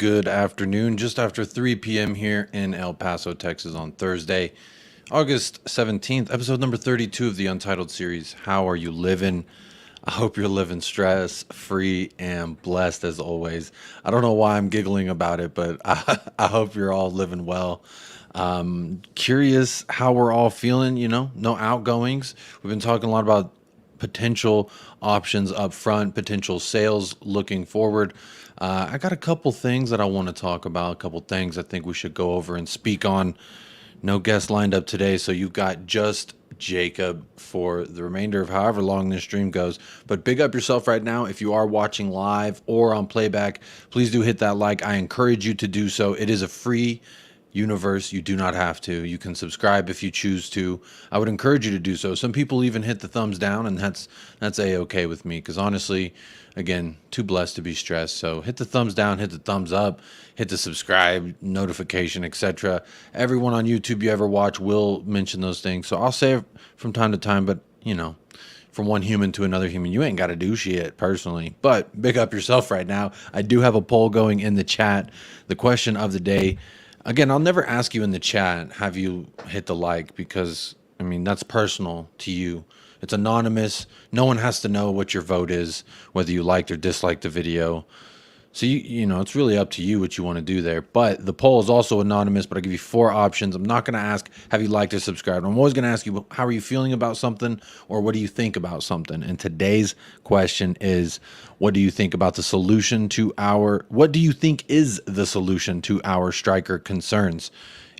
good afternoon. Just after 3 p.m. here in El Paso, Texas on Thursday, August 17th, episode number 32 of the Untitled series. How are you living? I hope you're living stress-free and blessed as always. I don't know why I'm giggling about it, but I hope you're all living well. Curious how we're all feeling, no outgoings. We've been talking a lot about potential options up front, potential sales looking forward. I got a couple things that I want to talk about, a couple things I think we should go over and speak on. No guest lined up today, so you've got just Jacob for the remainder of however long this stream goes. But big up yourself right now. If you are watching live or on playback, please do hit that like. I encourage you to do so. It is a free universe. You do not have to. You can subscribe if you choose to. I would encourage you to do so. Some people even hit the thumbs down, and that's a-okay with me, because honestly, again, too blessed to be stressed. So hit the thumbs down, hit the thumbs up, hit the subscribe, notification, etc. Everyone on YouTube you ever watch will mention those things. So I'll say it from time to time, but from one human to another human, you ain't got to do shit personally. But big up yourself right now. I do have a poll going in the chat. The question of the day, again, I'll never ask you in the chat, have you hit the like, because, that's personal to you. It's anonymous. No one has to know what your vote is, whether you liked or disliked the video. So, it's really up to you what you want to do there. But the poll is also anonymous, but I'll give you 4 options. I'm not going to ask, have you liked or subscribed? I'm always going to ask you, how are you feeling about something, or what do you think about something? And today's question is, what do you think about the solution to what do you think is the solution to our striker concerns,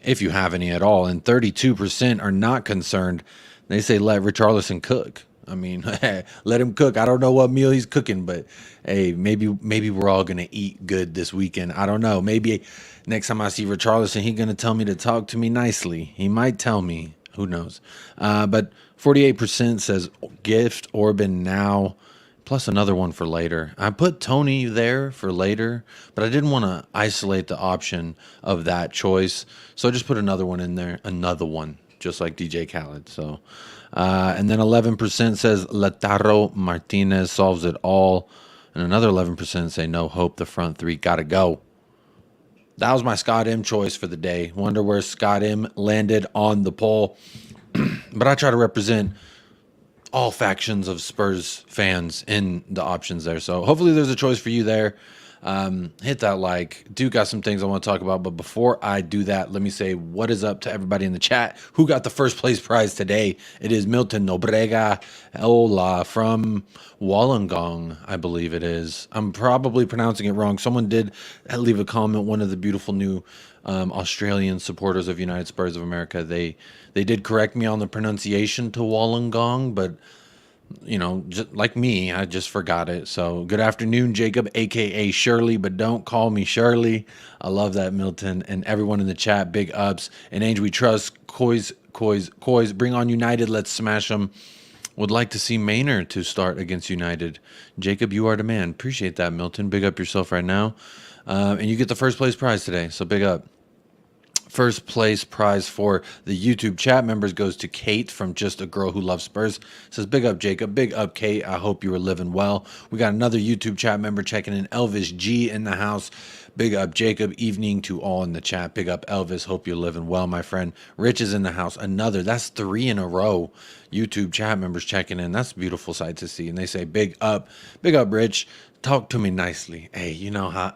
if you have any at all? And 32% are not concerned. They say let Richarlison cook. Let him cook. I don't know what meal he's cooking, but hey, maybe we're all gonna eat good this weekend. I don't know. Maybe next time I see Richarlison, he's gonna tell me to talk to me nicely. He might tell me. Who knows? But 48% says gift Orban now, plus another one for later. I put Toney there for later, but I didn't want to isolate the option of that choice, so I just put another one in there. Another one, just like DJ Khaled. So. And then 11% says LAUTARO MARTINEZ solves it all. And another 11% say no hope. The front 3 got to go. That was my Scott M choice for the day. Wonder where Scott M landed on the poll. But I try to represent all factions of Spurs fans in the options there. So hopefully there's a choice for you there. Hit that like. Do got some things I want to talk about, but before I do that, let me say what is up to everybody in the chat who got the first place prize today. It is Milton Nobrega Eola from Wollongong, I believe it is. I'm probably pronouncing it wrong. Someone did leave a comment, one of the beautiful new Australian supporters of United Spurs of America. They did correct me on the pronunciation to Wollongong, but just like me, I just forgot it. So good afternoon, Jacob, aka Shirley, but don't call me Shirley. I love that, Milton, and everyone in the chat. Big ups. And Ange, we trust. Coys, bring on United. Let's smash them. Would like to see Maynard to start against United. Jacob, you are the man. Appreciate that, Milton. Big up yourself right now. And you get the first place prize today, so big up. First place prize for the YouTube chat members goes to Kate from Just a Girl Who Loves Spurs. Says, big up, Jacob. Big up, Kate. I hope you are living well. We got another YouTube chat member checking in. Elvis G in the house. Big up, Jacob. Evening to all in the chat. Big up, Elvis. Hope you're living well, my friend. Rich is in the house. That's 3 in a row. YouTube chat members checking in. That's a beautiful sight to see. And they say, big up, Rich. Talk to me nicely. Hey, you know how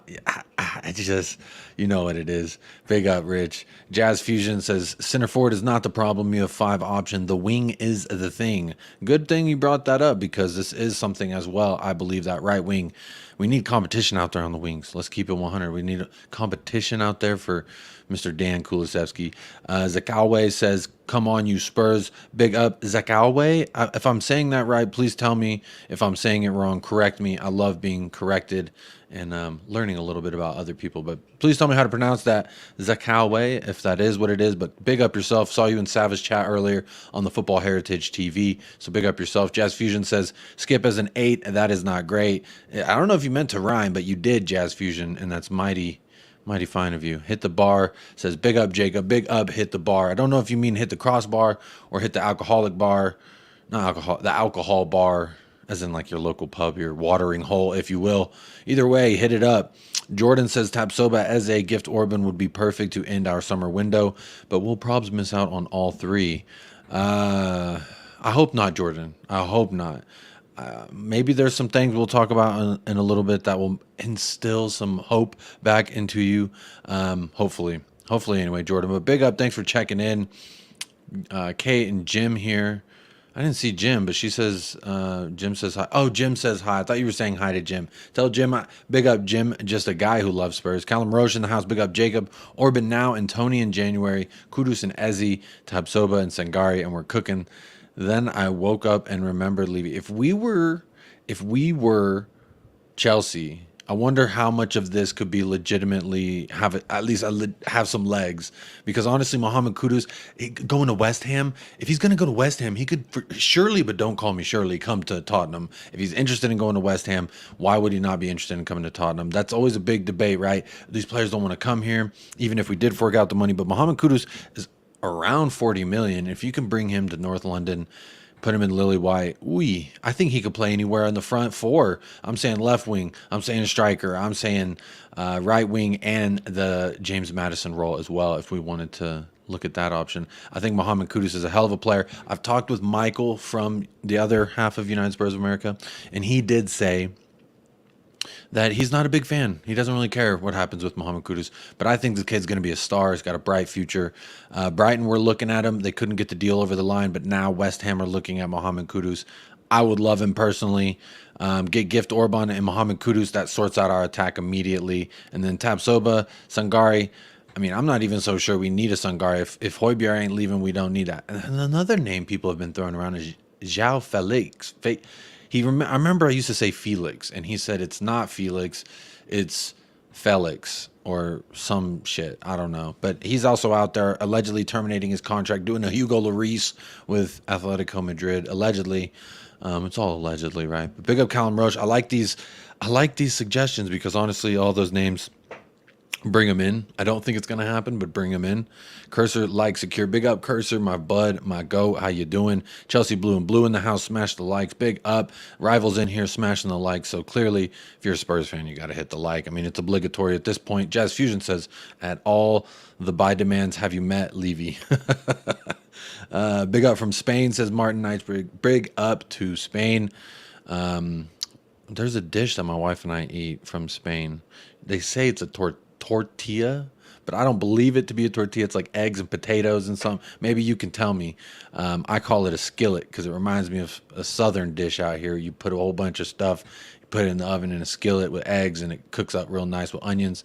I just, you know what it is. Big up, Rich. Jazz Fusion says, center forward is not the problem. You have 5 options. The wing is the thing. Good thing you brought that up, because this is something as well. I believe that right wing, we need competition out there on the wings. Let's keep it 100. We need competition out there for Mr. Dan Kulisevsky. Zakalwe says, come on, you Spurs. Big up, Zakalwe. If I'm saying that right, please tell me if I'm saying it wrong. Correct me. I love being corrected and learning a little bit about other people. But please tell me how to pronounce that, Zakalwe, if that is what it is. But big up yourself. Saw you in Savage chat earlier on the Football Heritage TV. So big up yourself. Jazz Fusion says, skip as an 8. That is not great. I don't know if you meant to rhyme, but you did, Jazz Fusion, and that's mighty fine of you. Hit the bar. Says, big up, Jacob. Big up, hit the bar. I don't know if you mean hit the crossbar or hit the alcoholic bar. Not alcohol, the alcohol bar. as in like your local pub, your watering hole, if you will. Either way, hit it up. Jordan says Tapsoba as a gift Orban would be perfect to end our summer window, but we'll probably miss out on all three. I hope not, Jordan. I hope not. Maybe there's some things we'll talk about in a little bit that will instill some hope back into you. Hopefully anyway, Jordan. But big up, thanks for checking in. Kate and Jim here. I didn't see Jim, but she says, Jim says hi. Oh, Jim says hi. I thought you were saying hi to Jim. Tell Jim, big up Jim, just a guy who loves Spurs. Callum Roche in the house, big up Jacob. Orban now and Toney in January. Kudus and Ezi, Tabsoba and Sangari, and we're cooking. Then I woke up and remembered Levy. If we were Chelsea, I wonder how much of this could be legitimately have some legs. Because honestly, Mohamed Kudus going to West Ham, if he's going to go to West Ham, he could surely, but don't call me Shirley, come to Tottenham. If he's interested in going to West Ham, why would he not be interested in coming to Tottenham? That's always a big debate, right? These players don't want to come here, even if we did fork out the money. But Mohamed Kudus is around 40 million. If you can bring him to North London, put him in Lily White, I think he could play anywhere in the front four. I'm saying left wing, I'm saying striker, I'm saying right wing, and the James Maddison role as well, if we wanted to look at that option. I think Mohamed Kudus is a hell of a player. I've talked with Michael from the other half of United Spurs of America, and he did say that he's not a big fan. He doesn't really care what happens with Mohamed Kudus. But I think this kid's going to be a star. He's got a bright future. Brighton were looking at him. They couldn't get the deal over the line, but now West Ham are looking at Mohamed Kudus. I would love him personally. Get Gift Orban and Mohamed Kudus. That sorts out our attack immediately. And then Tapsoba, Sangari. I mean, I'm not even so sure we need a Sangari. If Højbjerg ain't leaving, we don't need that. And another name people have been throwing around is João Felix. I remember I used to say Felix, and he said it's not Felix, it's Felix or some shit. I don't know. But he's also out there allegedly terminating his contract, doing a Hugo Lloris with Atletico Madrid. Allegedly. It's all allegedly, right? But big up Callum Roche. I like these suggestions because honestly, all those names, bring them in. I don't think it's going to happen, but bring them in. Cursor, like, secure. Big up, Cursor, my bud, my goat. How you doing? Chelsea Blue and Blue in the house. Smash the likes. Big up. Rivals in here smashing the likes. So clearly, if you're a Spurs fan, you got to hit the like. I mean, it's obligatory at this point. Jazz Fusion says, at all the buy demands, have you met Levy? Big up from Spain, says Martin Knightsbridge. Big up to Spain. There's a dish that my wife and I eat from Spain. They say it's a tortilla, but I don't believe it to be a tortilla. It's like eggs and potatoes and some. Maybe you can tell me. I call it a skillet because it reminds me of a southern dish out here. You put a whole bunch of stuff, you put it in the oven in a skillet with eggs, and it cooks up real nice with onions.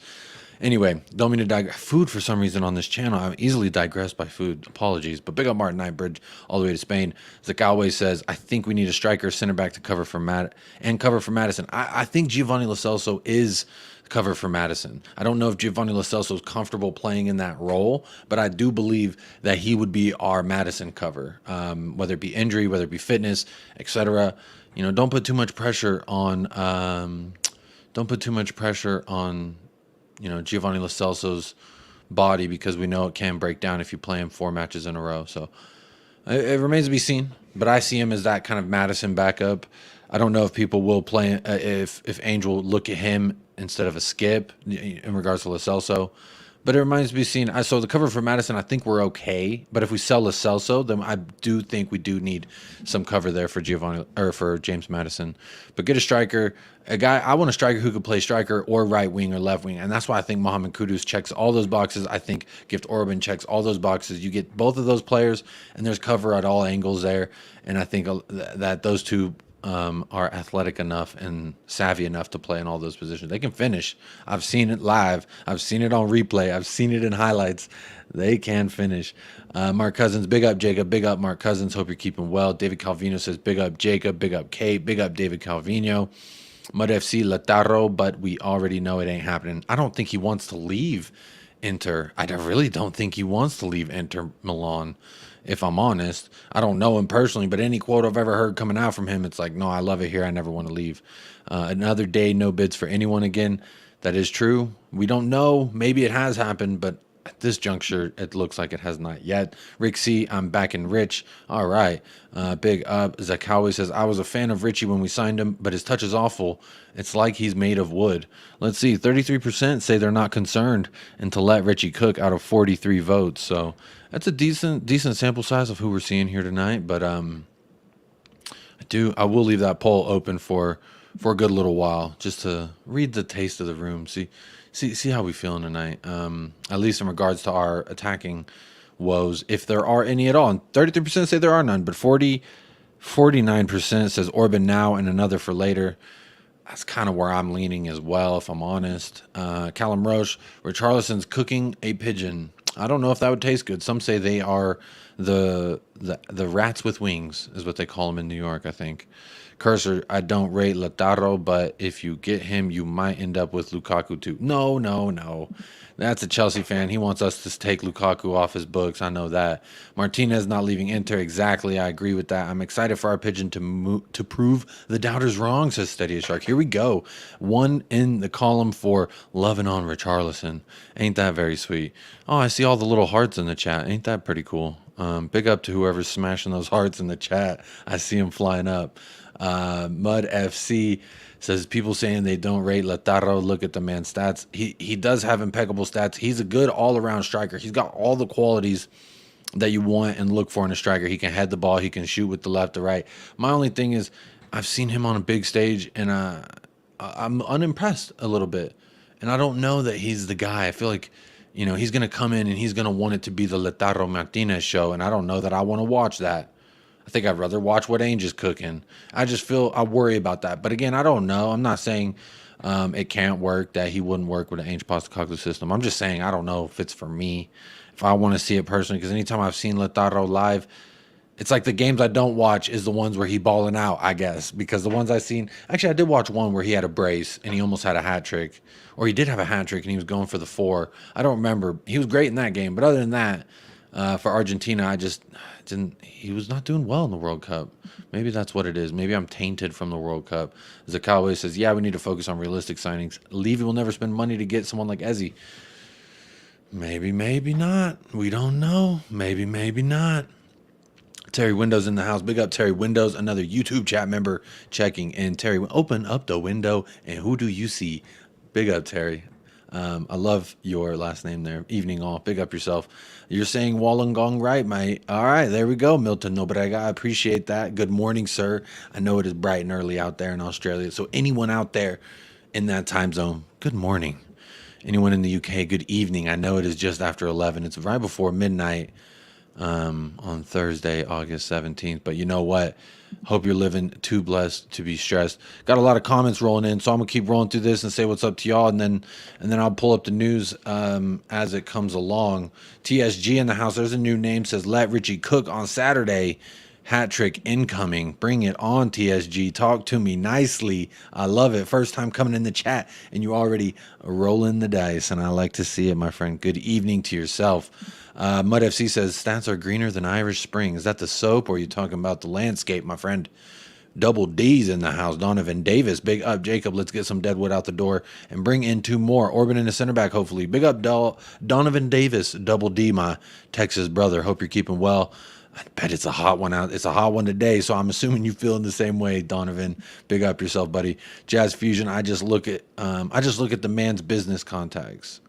Anyway, don't mean to digress. Food for some reason on this channel. I'm easily digressed by food. Apologies. But big up Martin Knightbridge all the way to Spain. Zakalwe says, I think we need a striker, center back to cover for Madison. I think Giovanni Lo Celso is cover for Madison. I don't know if Giovanni Lo Celso is comfortable playing in that role, but I do believe that he would be our Madison cover, whether it be injury, whether it be fitness, etc. You know, don't put too much pressure on. You know, Giovanni Lo Celso's body because we know it can break down if you play him 4 matches in a row. So it remains to be seen. But I see him as that kind of Madison backup. I don't know if people will play if Angel will look at him instead of a skip in regards to Lo Celso. But it remains to be seen. So the cover for Madison, I think we're okay. But if we sell Lo Celso, then I do think we do need some cover there for Giovanni or for James Madison. But get a striker, a guy. I want a striker who could play striker or right wing or left wing, and that's why I think Mohamed Kudus checks all those boxes. I think Gift Orban checks all those boxes. You get both of those players, and there's cover at all angles there. And I think that those two are athletic enough and savvy enough to play in all those positions. They can finish. I've seen it live. I've seen it on replay. I've seen it in highlights. They can finish. Mark Cousins, big up Jacob. Big up Mark Cousins. Hope you're keeping well. David Calvino says, big up Jacob. Big up Kate. Big up David Calvino. Mud FC LAUTARO, but we already know it ain't happening. I don't think he wants to leave Inter. I really don't think he wants to leave Inter Milan. If I'm honest, I don't know him personally, but any quote I've ever heard coming out from him, it's like, no, I love it here. I never want to leave. Another day, no bids for anyone again. That is true. We don't know. Maybe it has happened, but at this juncture, it looks like it has not yet. Rick C, I'm back in Rich. All right. Big up. Zakawi says, I was a fan of Richie when we signed him, but his touch is awful. It's like he's made of wood. Let's see. 33% say they're not concerned and to let Richie cook out of 43 votes. So that's a decent sample size of who we're seeing here tonight. But I will leave that poll open for a good little while just to read the taste of the room. See how we feeling tonight. At least in regards to our attacking woes, if there are any at all. And 33% say there are none, but 49% says Orban now and another for later. That's kind of where I'm leaning as well, if I'm honest. Callum Roche, Richarlison's cooking a pigeon. I don't know if that would taste good. Some say they are the rats with wings, is what they call them in New York, I think. Cursor, I don't rate LAUTARO, but if you get him, you might end up with Lukaku too. No. That's a Chelsea fan. He wants us to take Lukaku off his books. I know that. Martinez not leaving Inter. Exactly. I agree with that. I'm excited for our pigeon to prove the doubters wrong, says Steady as Shark. Here we go. One in the column for loving on Richarlison. Ain't that very sweet? Oh, I see all the little hearts in the chat. Ain't that pretty cool? Big up to whoever's smashing those hearts in the chat. I see them flying up. Mud FC says people saying they don't rate LAUTARO. Look at the man's stats. He does have impeccable stats. He's a good all-around striker. He's got all the qualities that you want and look for in a striker. He can head the ball. He can shoot with the left or right. My only thing is I've seen him on a big stage, and I'm unimpressed a little bit. And I don't know that he's the guy. I feel like, he's going to come in and he's going to want it to be the LAUTARO Martinez show, and I don't know that I want to watch that. I think I'd rather watch what Ainge is cooking. I worry about that. But again, I don't know. I'm not saying it can't work, that he wouldn't work with an Ainge Postecoglou system. I'm just saying I don't know if it's for me, if I want to see it personally. Because anytime I've seen LAUTARO live, it's like the games I don't watch is the ones where he balling out, I guess. Because the ones I've seen, actually I did watch one where he had a brace and he almost had a hat trick. Or he did have a hat trick and he was going for the 4. I don't remember. He was great in that game. But other than that, for Argentina, I just didn't. He was not doing well in the World Cup. Maybe that's what it is. Maybe I'm tainted from the World Cup. Zakawa says, "Yeah, we need to focus on realistic signings. Levy will never spend money to get someone like Eze. Maybe not. We don't know. Maybe not." Terry Windows in the house. Big up Terry Windows, another YouTube chat member checking in. Terry, open up the window, and who do you see? Big up Terry. I love your last name there. Evening all. Big up yourself. You're saying Wollongong right, mate. All right, there we go, Milton Nobrega. I appreciate that. Good morning, sir. I know it is bright and early out there in Australia. So anyone out there in that time zone, good morning. Anyone in the UK, good evening. I know it is just after 11. It's right before midnight on Thursday, August 17th. But you know what? Hope you're living too blessed to be stressed. Got a lot of comments rolling in, so I'm gonna keep rolling through this and say what's up to y'all, and then I'll pull up the news as it comes along. TSG in the house. There's a new name. Says let Richie cook on Saturday. Hat trick incoming. Bring it on, TSG. Talk to me nicely. I love it. First time coming in the chat, and you already rolling the dice, and I like to see it, my friend. Good evening to yourself. Mud FC says stats are greener than Irish Spring. Is that the soap, or are you talking about the landscape, my friend? Double D's in the house. Donovan Davis. Big up, Jacob. Let's get some Deadwood out the door and bring in 2 more. Orban in the center back, hopefully. Big up, Donovan Davis. Double D, my Texas brother. Hope you're keeping well. I bet it's a hot one out. It's a hot one today, so I'm assuming you feeling the same way, Donovan. Big up yourself, buddy. Jazz Fusion. I just look at the man's business contacts.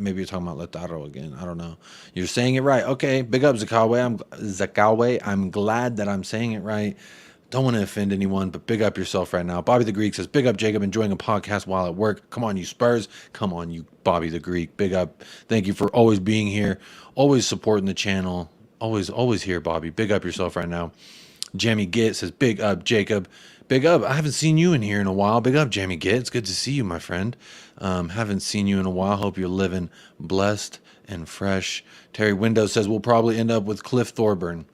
Maybe you're talking about LAUTARO again. I don't know. You're saying it right. Okay. Big up, Zakawe. I'm glad that I'm saying it right. Don't want to offend anyone, but big up yourself right now. Bobby the Greek says, big up, Jacob, enjoying a podcast while at work. Come on, you Spurs. Come on, you Bobby the Greek. Big up. Thank you for always being here, always supporting the channel. Always here, Bobby. Big up yourself right now. Jamie Gitt says, big up, Jacob. Big up. I haven't seen you in here in a while. Big up, Jamie Gitt. It's good to see you, my friend. Haven't seen you in a while. Hope you're living blessed and fresh. Terry Windows says, we'll probably end up with Cliff Thorburn.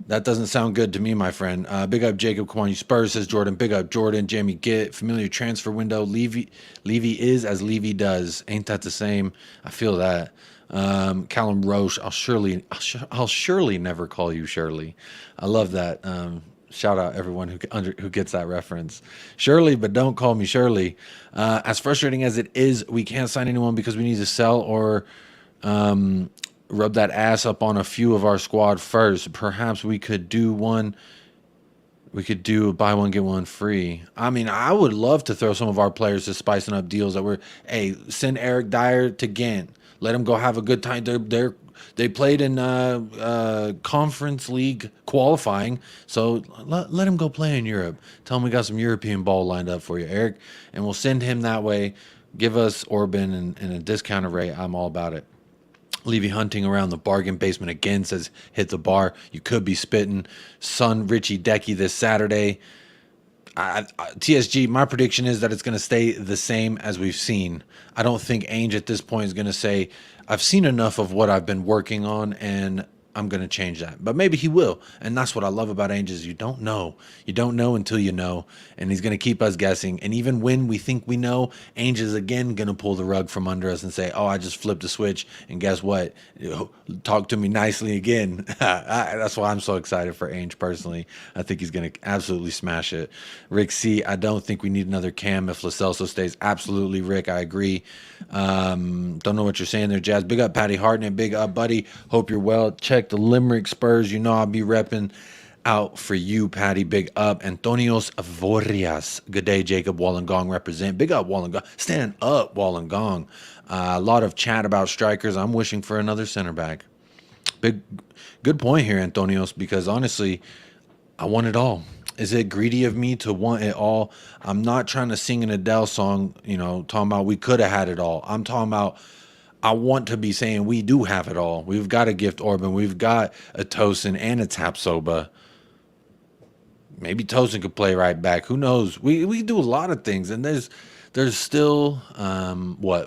That doesn't sound good to me, my friend. Big up, Jacob. Come on, you Spurs, says Jordan. Big up, Jordan. Jamie Gitt. Familiar transfer window. Levy is as Levy does. Ain't that the same? I feel that. Callum Roche. I'll surely never call you Shirley. I love that. Shout out everyone who gets that reference. Shirley, but don't call me Shirley. As frustrating as it is, we can't sign anyone because we need to sell or rub that ass up on a few of our squad first. Perhaps we could do one. We could do buy one get one free. I mean, I would love to throw some of our players to spicing up deals that were. Hey, send Eric Dyer to Ghent. Let him go have a good time. They played in Conference League qualifying, so let him go play in Europe. Tell him we got some European ball lined up for you, Eric, and we'll send him that way. Give us Orban and a discounted rate. I'm all about it. Levy hunting around the bargain basement again, says hit the bar. You could be spitting. Son Richie Decky this Saturday. TSG, my prediction is that it's going to stay the same as we've seen. I don't think Ainge at this point is going to say, I've seen enough of what I've been working on and I'm going to change that. But maybe he will. And that's what I love about Ainge is you don't know. You don't know until you know. And he's going to keep us guessing. And even when we think we know, Ainge is again going to pull the rug from under us and say, oh, I just flipped a switch. And guess what? Talk to me nicely again. That's why I'm so excited for Ainge personally. I think he's going to absolutely smash it. Rick C, I don't think we need another Cam if Lo Celso stays. Absolutely, Rick. I agree. Don't know what you're saying there, Jazz. Big up, Patty Hartnett. Big up, buddy. Hope you're well. Check the Limerick Spurs. You know I'll be repping out for you, Patty. Big up. Antonios Avorias. Good day, Jacob. Wollongong represent. Big up, Wollongong. Stand up, Wollongong. A lot of chat about strikers. I'm wishing for another center back. Good point here, Antonios, because honestly, I want it all. Is it greedy of me to want it all? I'm not trying to sing an Adele song, talking about we could have had it all. I'm talking about I want to be saying we do have it all. We've got a gift Orban. We've got a Tosin and a Tapsoba. Maybe Tosin could play right back. Who knows? We do a lot of things, and there's still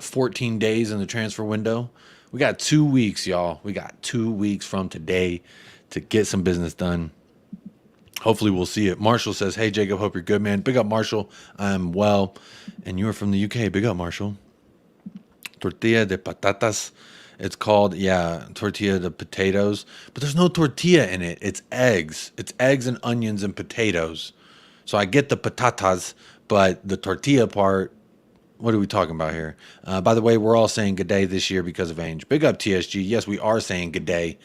14 days in the transfer window. We got 2 weeks, y'all. We got 2 weeks from today to get some business done. Hopefully we'll see it. Marshall says, hey, Jacob, hope you're good, man. Big up, Marshall. I'm well. And you are from the UK. Big up, Marshall. Tortilla de patatas. It's called, tortilla de potatoes. But there's no tortilla in it. It's eggs. It's eggs and onions and potatoes. So I get the patatas, but the tortilla part, what are we talking about here? By the way, we're all saying good day this year because of Ainge. Big up, TSG. Yes, we are saying good day.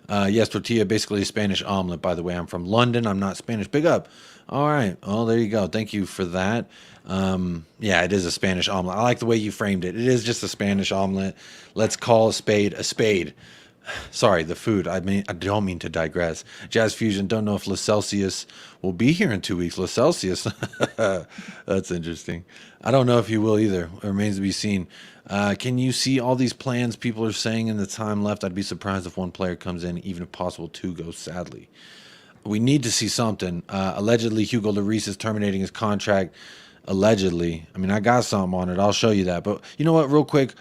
Yes, tortilla, basically a Spanish omelet, by the way. I'm from London. I'm not Spanish. Big up. All right. Oh, there you go. Thank you for that. Yeah, it is a Spanish omelet. I like the way you framed it. It is just a Spanish omelet. Let's call a spade a spade. Sorry, the food. I don't mean to digress. Jazz Fusion, don't know if Lo Celsius will be here in 2 weeks. Lo Celsius. That's interesting. I don't know if he will either. It remains to be seen. Can you see all these plans people are saying in the time left? I'd be surprised if one player comes in, even if possible, two goes, sadly. We need to see something. Allegedly, Hugo Lloris is terminating his contract. Allegedly. I mean, I got something on it. I'll show you that. But you know what? Real quick,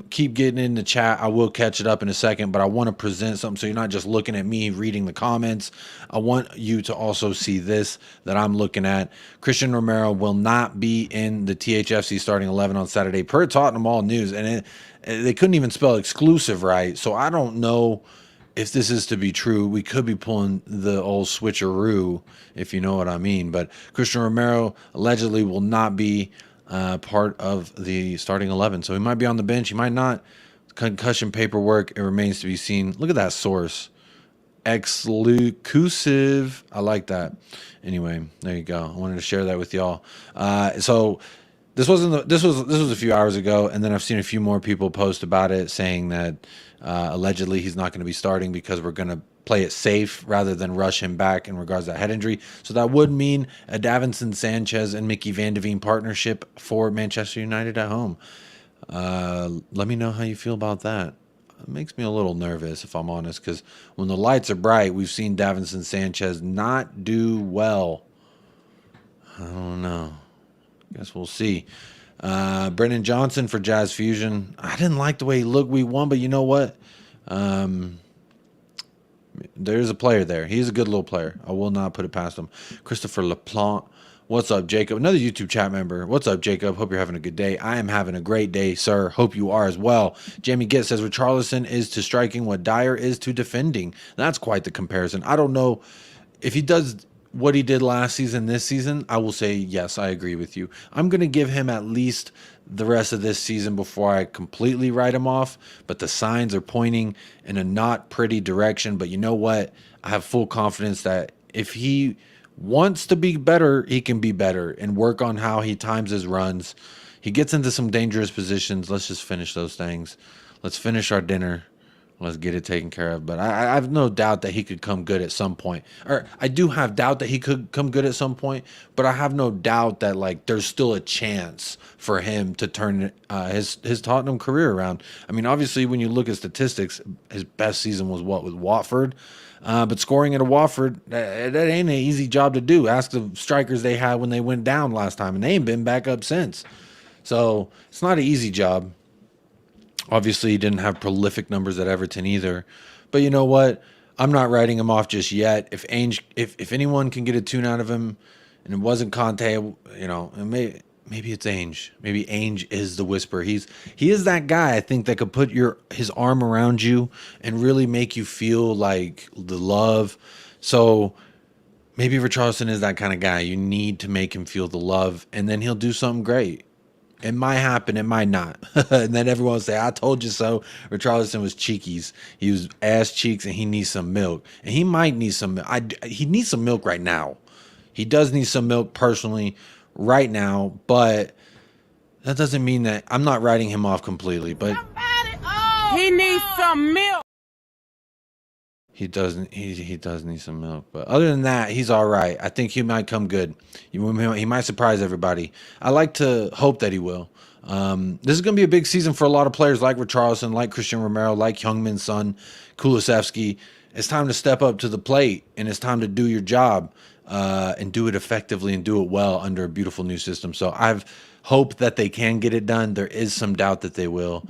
keep getting in the chat. I will catch it up in a second, but I want to present something so you're not just looking at me reading the comments. I want you to also see this that I'm looking at. Christian Romero will not be in the THFC starting 11 on Saturday per Tottenham All News. And they couldn't even spell exclusive right. So I don't know if this is to be true. We could be pulling the old switcheroo, if you know what I mean. But Christian Romero allegedly will not be part of the starting 11. So he might be on the bench. He might not. Concussion paperwork, it remains to be seen. Look at that source. Exclusive. I like that. Anyway, there you go. I wanted to share that with y'all. So this was a few hours ago, and then I've seen a few more people post about it saying that allegedly he's not going to be starting because we're going to play it safe rather than rush him back in regards to that head injury. So that would mean a Davinson Sanchez and Mickey Van de Veen partnership for Manchester United at home. Let me know how you feel about that. It makes me a little nervous, if I'm honest, because when the lights are bright, we've seen Davinson Sanchez not do well. I don't know. Guess we'll see. Brendan Johnson for Jazz Fusion. I didn't like the way he looked. We won, but you know what? There's a player there. He's a good little player. I will not put it past him. Christopher LaPlante. What's up, Jacob? Another YouTube chat member. What's up, Jacob? Hope you're having a good day. I am having a great day, sir. Hope you are as well. Jamie Gitt says Richarlison is to striking what Dyer is to defending. That's quite the comparison. I don't know if he does what he did last season, this season, I will say yes, I agree with you. I'm going to give him at least the rest of this season before I completely write him off. But the signs are pointing in a not pretty direction. But you know what? I have full confidence that if he wants to be better, he can be better and work on how he times his runs. He gets into some dangerous positions. Let's just finish those things. Let's finish our dinner. Let's get it taken care of. But I have no doubt that he could come good at some point. Or I do have doubt that he could come good at some point. But I have no doubt that like there's still a chance for him to turn his Tottenham career around. I mean, obviously, when you look at statistics, his best season was what with Watford. But scoring at a Watford, that ain't an easy job to do. Ask the strikers they had when they went down last time, and they ain't been back up since. So it's not an easy job. Obviously, he didn't have prolific numbers at Everton either. But you know what? I'm not writing him off just yet. If anyone can get a tune out of him, and it wasn't Conte, you know, maybe it's Ainge. Maybe Ainge is the whisper. He is that guy I think that could put his arm around you and really make you feel like the love. So maybe Richarlison is that kind of guy. You need to make him feel the love, and then he'll do something great. It might happen, it might not. And then everyone will say, I told you so. Richarlison was cheekies. He was ass cheeks, and he needs some milk. And he might need some milk. He needs some milk right now. He does need some milk personally right now, but that doesn't mean that I'm not writing him off completely. But he needs some milk. He doesn't. He does need some milk, but other than that, he's all right. I think he might come good. He might surprise everybody. I like to hope that he will. This is going to be a big season for a lot of players like Richarlison, like Christian Romero, like Heung-min Son, Kulusevski. It's time to step up to the plate, and it's time to do your job and do it effectively and do it well under a beautiful new system. So I've hope that they can get it done. There is some doubt that they will.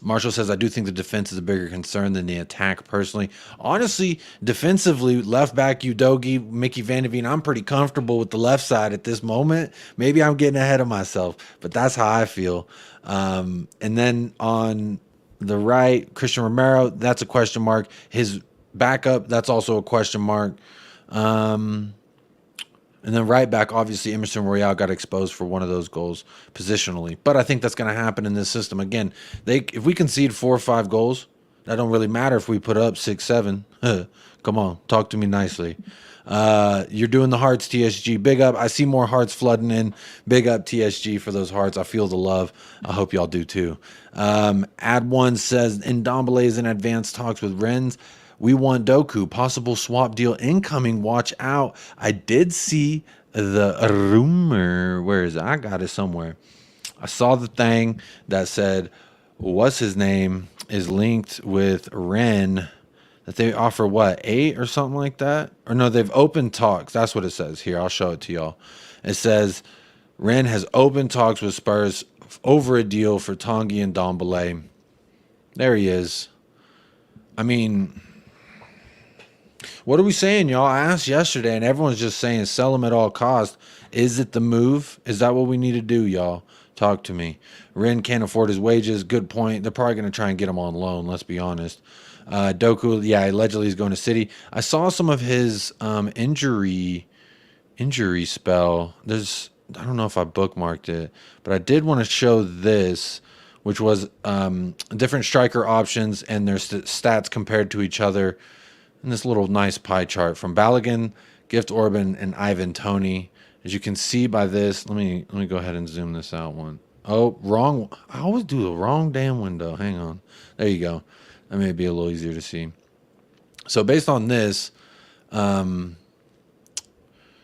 Marshall says, I do think the defense is a bigger concern than the attack personally. Honestly, defensively, left back Udogi, Mickey Van de Ven, I'm pretty comfortable with the left side at this moment. Maybe I'm getting ahead of myself, but that's how I feel. And then on the right, Christian Romero, that's a question mark. His backup, that's also a question mark. And then right back, obviously, Emerson Royale got exposed for one of those goals positionally. But I think that's going to happen in this system. Again, if we concede 4 or 5 goals, that don't really matter if we put up 6, 7. Come on, talk to me nicely. You're doing the hearts, TSG. Big up. I see more hearts flooding in. Big up, TSG, for those hearts. I feel the love. I hope y'all do too. Ad1 says, Ndombele is in advanced talks with Rennes. We want Doku. Possible swap deal incoming. Watch out. I did see the rumor. Where is it? I got it somewhere. I saw the thing that said, what's his name is linked with Rennes. That they offer what, 8 or something like that? Or no, they've opened talks. That's what it says. Here, I'll show it to y'all. It says Rennes has opened talks with Spurs over a deal for Tanguy and Ndombele. There he is. I mean, what are we saying, y'all? I asked yesterday, and everyone's just saying sell him at all costs. Is it the move? Is that what we need to do, y'all? Talk to me. Rennes can't afford his wages. Good point. They're probably going to try and get him on loan, let's be honest. Doku, yeah, allegedly he's going to City. I saw some of his injury spell. I don't know if I bookmarked it, but I did want to show this, which was different striker options and their stats compared to each other in this little nice pie chart from Balogun, Gift Orban, and Ivan Toney. As you can see by this, let me go ahead and zoom this out one. Oh, wrong. I always do the wrong damn window. Hang on. There you go. That may be a little easier to see. So based on this,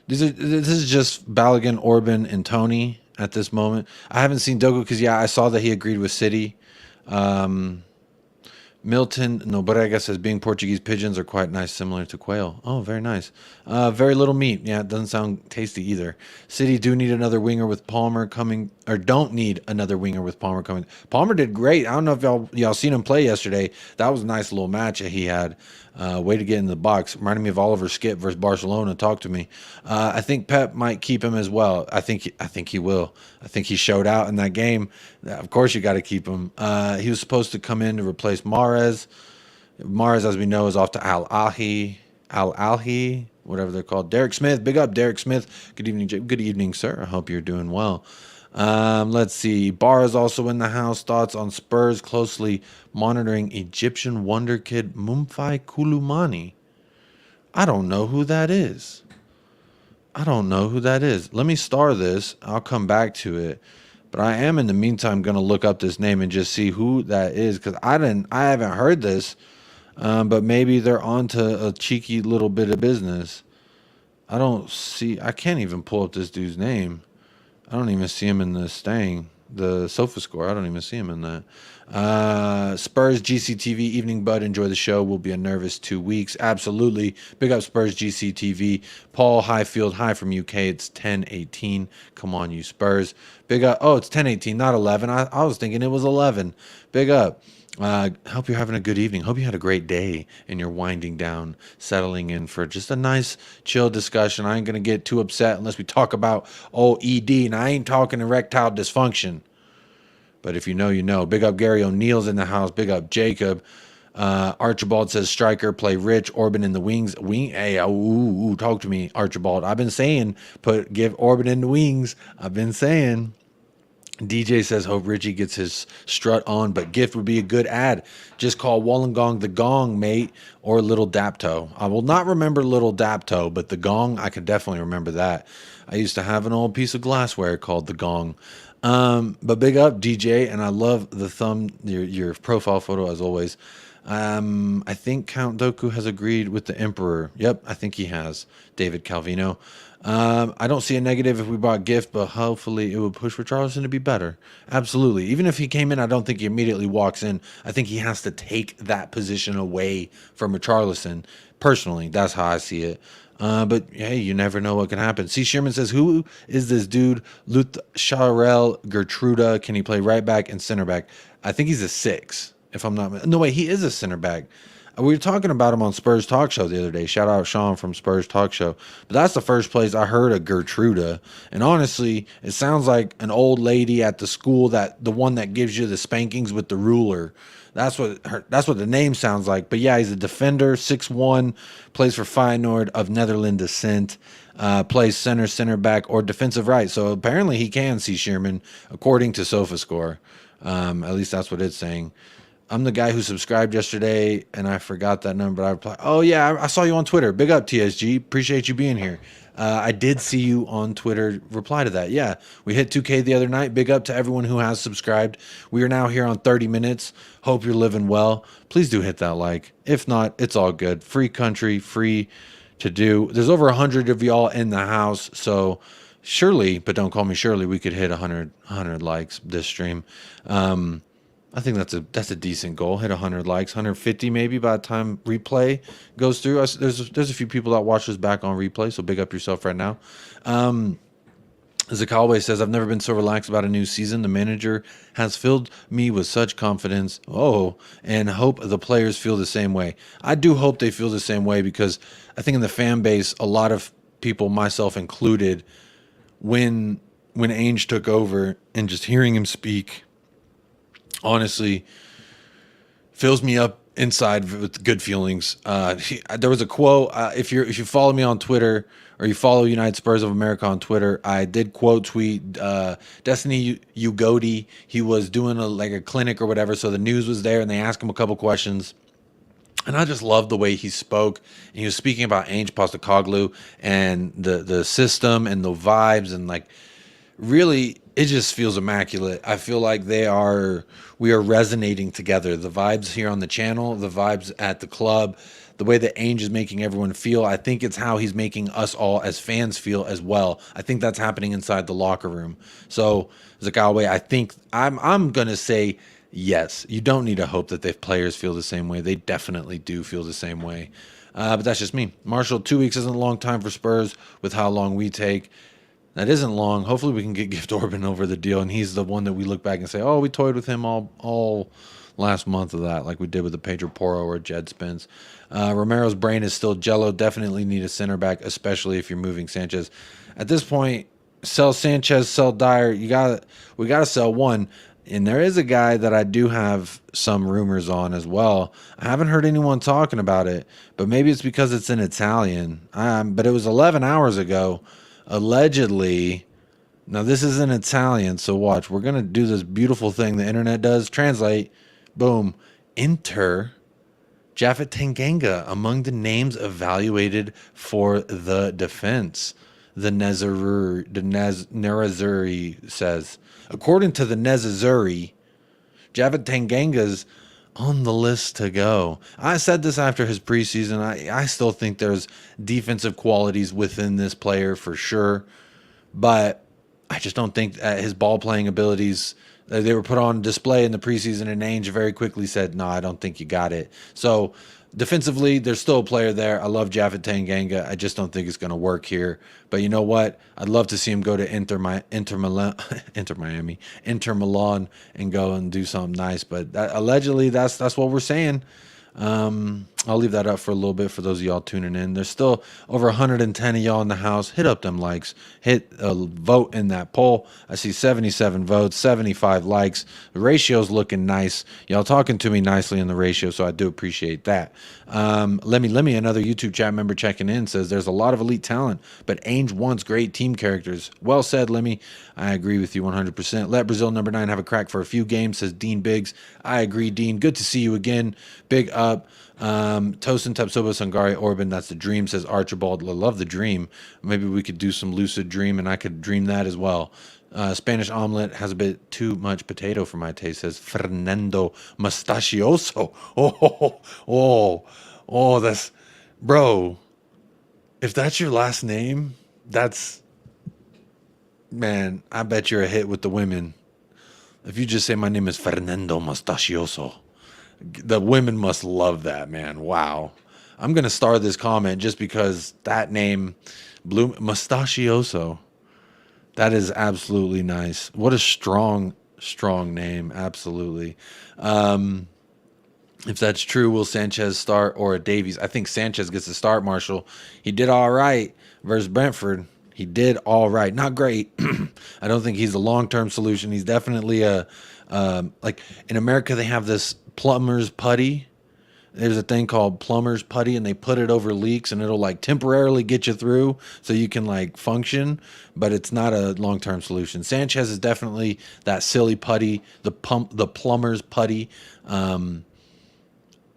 this is just Balogun, Orban, and Toney at this moment. I haven't seen Dogu because, yeah, I saw that he agreed with City. Milton Nobrega says being Portuguese pigeons are quite nice, similar to quail. Oh, very nice. Very little meat. Yeah, it doesn't sound tasty either. City do need another winger with Palmer coming, or don't need another winger with Palmer coming. Palmer did great. I don't know if y'all seen him play yesterday. That was a nice little match that he had. Way to get in the box. Reminded me of Oliver Skip versus Barcelona. Talk to me. I think Pep might keep him as well. I think he will. I think he showed out in that game. Of course, you got to keep him. He was supposed to come in to replace Mahrez. Mahrez, as we know, is off to Al Ahly. Alhi, whatever they're called. Derek Smith, big up Derek Smith. Good evening, good evening, sir. I hope you're doing well. Let's see. Bar is also in the house. Thoughts on Spurs closely monitoring Egyptian wonder kid Mumfai Kulumani. I don't know who that is. Let me star this. I'll come back to it. But I am in the meantime going to look up this name and just see who that is, because I haven't heard this. But maybe they're onto a cheeky little bit of business. I can't even pull up this dude's name. I don't even see him in the sofa score. I don't even see him in that. Spurs GCTV evening, bud. Enjoy the show. We'll be a nervous 2 weeks. Absolutely. Big up Spurs GCTV. Paul Highfield, hi from UK. It's 10:18. Come on, you Spurs. Big up. Oh, it's 10:18, not 11. I was thinking it was 11. Big up. Hope you're having a good evening. Hope you had a great day and you're winding down, settling in for just a nice, chill discussion. I ain't going to get too upset unless we talk about ED, and I ain't talking erectile dysfunction. But if you know, you know. Big up Gary O'Neill's in the house. Big up Jacob. Archibald says striker, play Rich. Orban in the wings. Hey, talk to me, Archibald. I've been saying, give Orban in the wings. I've been saying. DJ says, hope Richie gets his strut on, but Gift would be a good ad. Just call Wollongong the Gong, mate, or Little Dapto. I will not remember Little Dapto, but the Gong, I can definitely remember that. I used to have an old piece of glassware called the Gong. But big up, DJ, and I love the your profile photo, as always. I think Count Dooku has agreed with the Emperor. Yep, I think he has. David Calvino. I don't see a negative if we bought Gift, but hopefully it would push for Richarlison to be better. Absolutely. Even if he came in, I don't think he immediately walks in. I think he has to take that position away from Richarlison. Personally, that's how I see it. But hey, you never know what can happen. C. Sherman says, who is this dude? Luth Sharel Gertruda. Can he play right back and center back? I think he's a 6. If I'm not... No, wait, he is a center back. We were talking about him on Spurs Talk Show the other day. Shout out Sean from Spurs Talk Show. But that's the first place I heard of Gertruda. And honestly, it sounds like an old lady at the school, the one that gives you the spankings with the ruler. That's what the name sounds like. But yeah, he's a defender, 6'1", plays for Feyenoord of Netherlands descent, plays center back, or defensive right. So apparently he can see Sherman, according to SofaScore. At least that's what it's saying. I'm the guy who subscribed yesterday, and I forgot that number. I replied, oh, yeah, I saw you on Twitter. Big up, TSG. Appreciate you being here. I did see you on Twitter reply to that. Yeah, we hit 2K the other night. Big up to everyone who has subscribed. We are now here on 30 minutes. Hope you're living well. Please do hit that like. If not, it's all good. Free country, free to do. There's over 100 of y'all in the house, so surely, but don't call me Shirley, we could hit 100 likes this stream. I think that's a decent goal. Hit 100 likes, 150 maybe by the time replay goes through. There's a few people that watch this back on replay, so big up yourself right now. Zakalwe says, I've never been so relaxed about a new season. The manager has filled me with such confidence. And hope the players feel the same way. I do hope they feel the same way, because I think in the fan base, a lot of people, myself included, when Ainge took over and just hearing him speak, honestly, fills me up inside with good feelings. There was a quote. If you follow me on Twitter, or you follow United Spurs of America on Twitter, I did quote tweet Destiny Ugodi. He was doing a clinic or whatever, so the news was there, and they asked him a couple questions. And I just loved the way he spoke. And he was speaking about Ainge Postecoglou and the system and the vibes, and really, it just feels immaculate. I feel like we are resonating together. The vibes here on the channel, the vibes at the club, the way that Ainge is making everyone feel. I think it's how he's making us all as fans feel as well. I think that's happening inside the locker room. So, Zakalwe, I think I'm going to say yes. You don't need to hope that the players feel the same way. They definitely do feel the same way. But that's just me. Marshall, 2 weeks isn't a long time for Spurs with how long we take. That isn't long. Hopefully we can get Gift Orban over the deal, and he's the one that we look back and say, oh, we toyed with him all last month of that, like we did with the Pedro Porro or Jed Spence. Romero's brain is still jello. Definitely need a center back, especially if you're moving Sanchez. At this point, sell Sanchez, sell Dyer. We gotta sell one. And there is a guy that I do have some rumors on as well. I haven't heard anyone talking about it, but maybe it's because it's in Italian. But it was 11 hours ago. Allegedly, now this is in Italian, so watch. We're going to do this beautiful thing the internet does. Translate. Boom. Enter Japhet Tanganga among the names evaluated for the defense. The Nerazzurri says. According to the Nerazzurri, Japhet Tanganga's on the list to go. I said this after his preseason. I still think there's defensive qualities within this player for sure, but I just don't think his ball playing abilities, they were put on display in the preseason, and Ainge very quickly said, no, I don't think you got it. So defensively, there's still a player there. I love Japhet Tanganga. I just don't think it's going to work here. But you know what? I'd love to see him go to Inter Milan and go and do something nice. But allegedly, that's what we're saying. I'll leave that up for a little bit for those of y'all tuning in. There's still over 110 of y'all in the house. Hit up them likes. Hit a vote in that poll. I see 77 votes, 75 likes. The ratio's looking nice. Y'all talking to me nicely in the ratio, so I do appreciate that. Lemmy, another YouTube chat member checking in, says there's a lot of elite talent, but Ainge wants great team characters. Well said, Lemmy. I agree with you 100%. Let Brazil number 9 have a crack for a few games, says Dean Biggs. I agree, Dean. Good to see you again. Big up. Tosin Tapsoba Sangari Orban, that's the dream, says Archibald. I love the dream. Maybe we could do some lucid dream and I could dream that as well. Spanish omelet has a bit too much potato for my taste, says Fernando Mustachioso. That's, bro, if that's your last name, that's, man, I bet you're a hit with the women. If you just say my name is Fernando Mustachioso, the women must love that, man. Wow. I'm going to star this comment just because that name, Blue Mustachioso, that is absolutely nice. What a strong name. Absolutely. If that's true, will Sanchez start or a Davies? I think Sanchez gets the start, Marshall. He did all right versus Brentford. He did all right. Not great. I don't think he's a long-term solution. He's definitely like in America, they have this plumber's putty. There's a thing called plumber's putty, and they put it over leaks, and it'll like temporarily get you through so you can like function, but it's not a long-term solution. Sanchez is definitely that silly putty, the plumber's putty.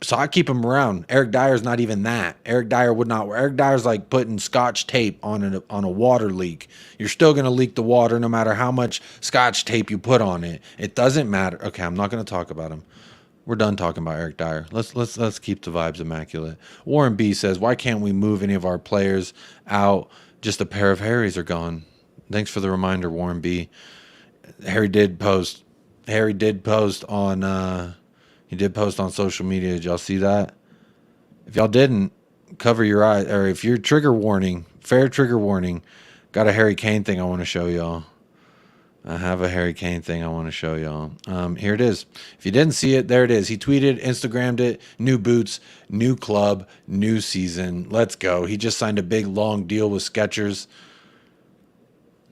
So I keep him around. Eric Dyer's not even that. Eric Dyer's like putting Scotch tape on a water leak. You're still going to leak the water no matter how much Scotch tape you put on it. It doesn't matter. Okay, I'm not going to talk about him. We're done talking about Eric Dyer. Let's keep the vibes immaculate. Warren B says, why can't we move any of our players out? Just a pair of Harrys are gone. Thanks for the reminder, Warren B. Harry did post on he did post on social media. Did y'all see that? If y'all didn't, cover your eyes. Or if you're fair trigger warning, got a Harry Kane thing I want to show y'all. I have a Harry Kane thing I want to show y'all. Here it is. If you didn't see it, there it is. He tweeted, Instagrammed it. New boots, new club, new season. Let's go. He just signed a big, long deal with Skechers.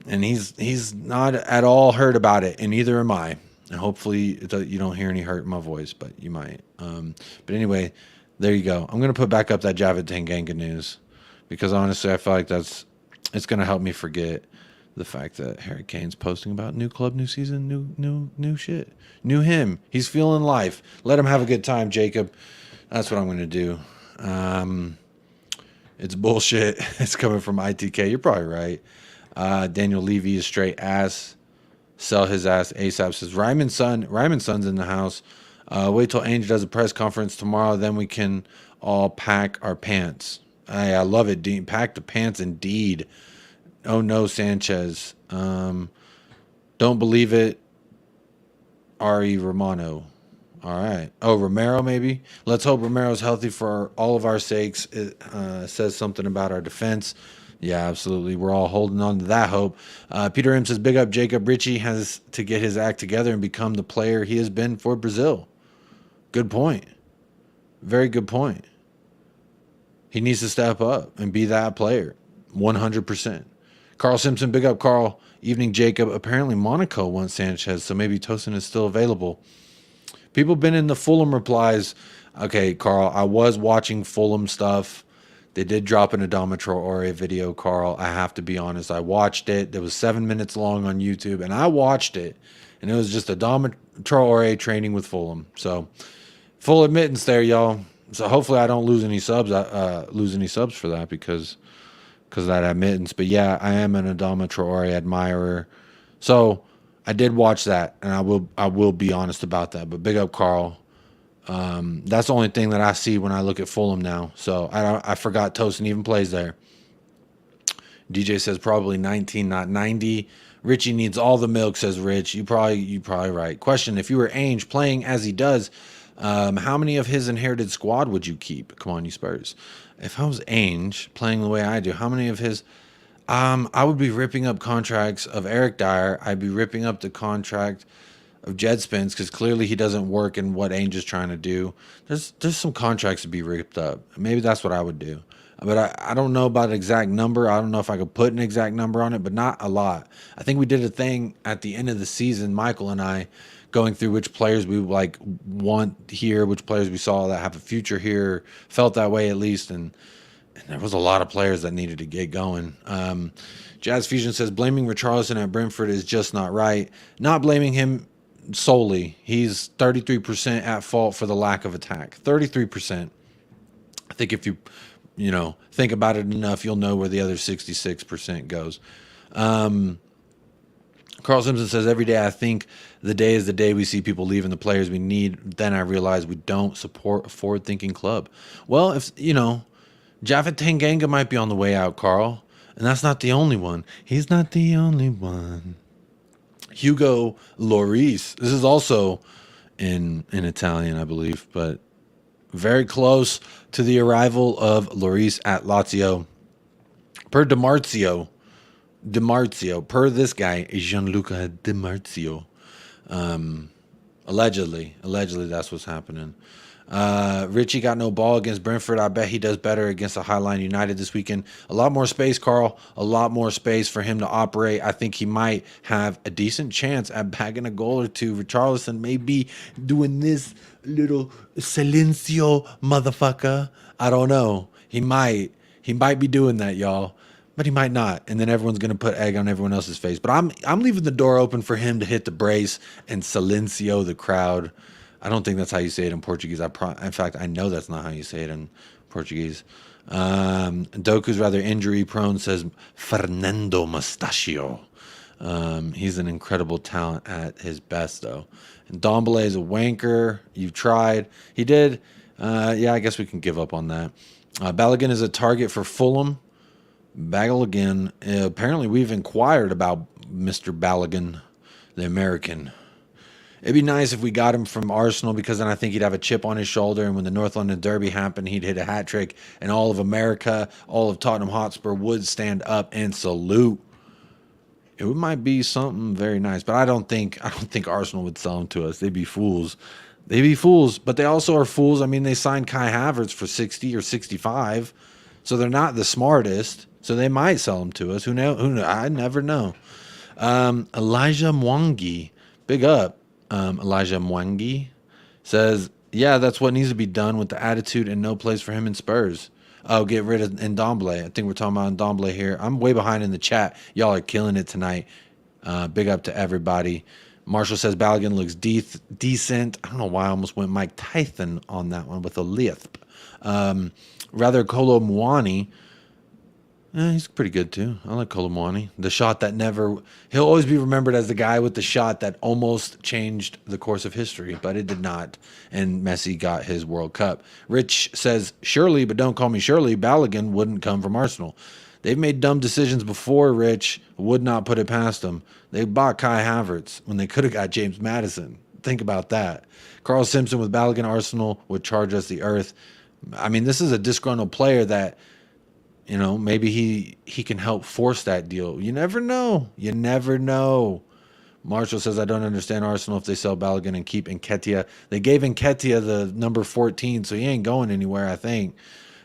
And he's not at all hurt about it, and neither am I. And hopefully you don't hear any hurt in my voice, but you might. But anyway, there you go. I'm going to put back up that Japhet Tanganga news because honestly, I feel like it's going to help me forget the fact that Harry Kane's posting about new club, new season, new shit, new him. He's feeling life. Let him have a good time, Jacob. That's what I'm going to do. It's bullshit. It's coming from ITK. You're probably right. Daniel Levy is straight ass. Sell his ass ASAP, says Ryman's son's in the house. Wait till Ainge does a press conference tomorrow, then we can all pack our pants. I love it, Dean. Pack the pants indeed. Oh no, Sanchez. Don't believe it. Ari Romano. All right. Oh, Romero maybe. Let's hope Romero's healthy for all of our sakes. It says something about our defense. Yeah, absolutely. We're all holding on to that hope. Peter M says, big up Jacob. Richie has to get his act together and become the player he has been for Brazil. Good point. Very good point. He needs to step up and be that player. 100%. Carl Simpson, big up Carl. Evening Jacob. Apparently Monaco wants Sanchez, so maybe Tosin is still available. People been in the Fulham replies. Okay, Carl, I was watching Fulham stuff. They did drop an Adama Traore video, Carl. I have to be honest. I watched it. It was 7 minutes long on YouTube, and I watched it. And it was just Adama Traore training with Fulham. So, full admittance there, y'all. So hopefully I don't lose any subs for that because of that admittance. But yeah, I am an Adama Traore admirer. So I did watch that, and I will be honest about that. But big up, Carl. That's the only thing that I see when I look at Fulham now. So I forgot Tosin even plays there. DJ says probably 19, not 90. Richie needs all the milk, says Rich. You probably right. Question: if you were Ainge playing as he does, how many of his inherited squad would you keep? Come on, you Spurs. If I was Ainge playing the way I do, how many of his? I would be ripping up contracts of Eric Dyer. I'd be ripping up the contract of Jed Spence because clearly he doesn't work in what Ainge is trying to do. There's some contracts to be ripped up. Maybe that's what I would do. But I don't know about an exact number. I don't know if I could put an exact number on it, but not a lot. I think we did a thing at the end of the season, Michael and I, going through which players we like want here, which players we saw that have a future here, felt that way at least, and there was a lot of players that needed to get going. Jazz Fusion says blaming Richarlison at Brentford is just not right. Not blaming him solely. He's 33% at fault for the lack of attack. 33%. I think if you think about it enough, you'll know where the other 66% goes. Carl Simpson says, every day I think the day is the day we see people leaving the players we need. Then I realize we don't support a forward-thinking club. Well, if, Japhet Tanganga might be on the way out, Carl. And that's not the only one. He's not the only one. Hugo Lloris. This is also in Italian, I believe, but very close to the arrival of Lloris at Lazio. Per Di Marzio, per this guy, Gianluca Di Marzio. Allegedly, that's what's happening. Richie got no ball against Brentford. I bet he does better against a Highline United this weekend. A lot more space, Carl. A lot more space for him to operate. I think he might have a decent chance at bagging a goal or two. Richarlison may be doing this little silencio motherfucker. I don't know. He might be doing that, y'all. But he might not, and then everyone's going to put egg on everyone else's face. But I'm leaving the door open for him to hit the brace and silencio the crowd. I don't think that's how you say it in Portuguese. In fact, I know that's not how you say it in Portuguese. Doku's rather injury prone, says Fernando Mustachio. He's an incredible talent at his best, though. And Dombele is a wanker. You've tried. He did. Yeah, I guess we can give up on that. Balogun is a target for Fulham. Balogun. Apparently, we've inquired about Mr. Balogun, the American. It'd be nice if we got him from Arsenal, because then I think he'd have a chip on his shoulder, and when the North London Derby happened, he'd hit a hat trick, and all of America, all of Tottenham Hotspur would stand up and salute. It might be something very nice, but I don't think Arsenal would sell him to us. They'd be fools. But they also are fools. I mean, they signed Kai Havertz for 60 or 65, so they're not the smartest. So they might sell him to us. Who knows? I never know. Elijah Mwangi, big up. Elijah Mwangi says, yeah, that's what needs to be done with the attitude and no place for him in Spurs. Oh, get rid of Ndombele. I think we're talking about Ndombele here. I'm way behind in the chat. Y'all are killing it tonight. Big up to everybody. Marshall says Balogun looks decent. I don't know why I almost went Mike Tyson on that one with a lisp. Rather Kolo Muani. He's pretty good too. I like Kolo Muani. The shot that he'll always be remembered as the guy with the shot that almost changed the course of history, but it did not. And Messi got his World Cup. Rich says, surely, but don't call me Shirley, Balogun wouldn't come from Arsenal. They've made dumb decisions before, Rich. Would not put it past them. They bought Kai Havertz when they could have got James Maddison. Think about that. Carl Simpson with Balogun, Arsenal would charge us the earth. I mean, this is a disgruntled player that, maybe he can help force that deal. You never know. Marshall says, I don't understand Arsenal if they sell Balogun and keep Nketiah. They gave Nketiah the number 14, so he ain't going anywhere, I think.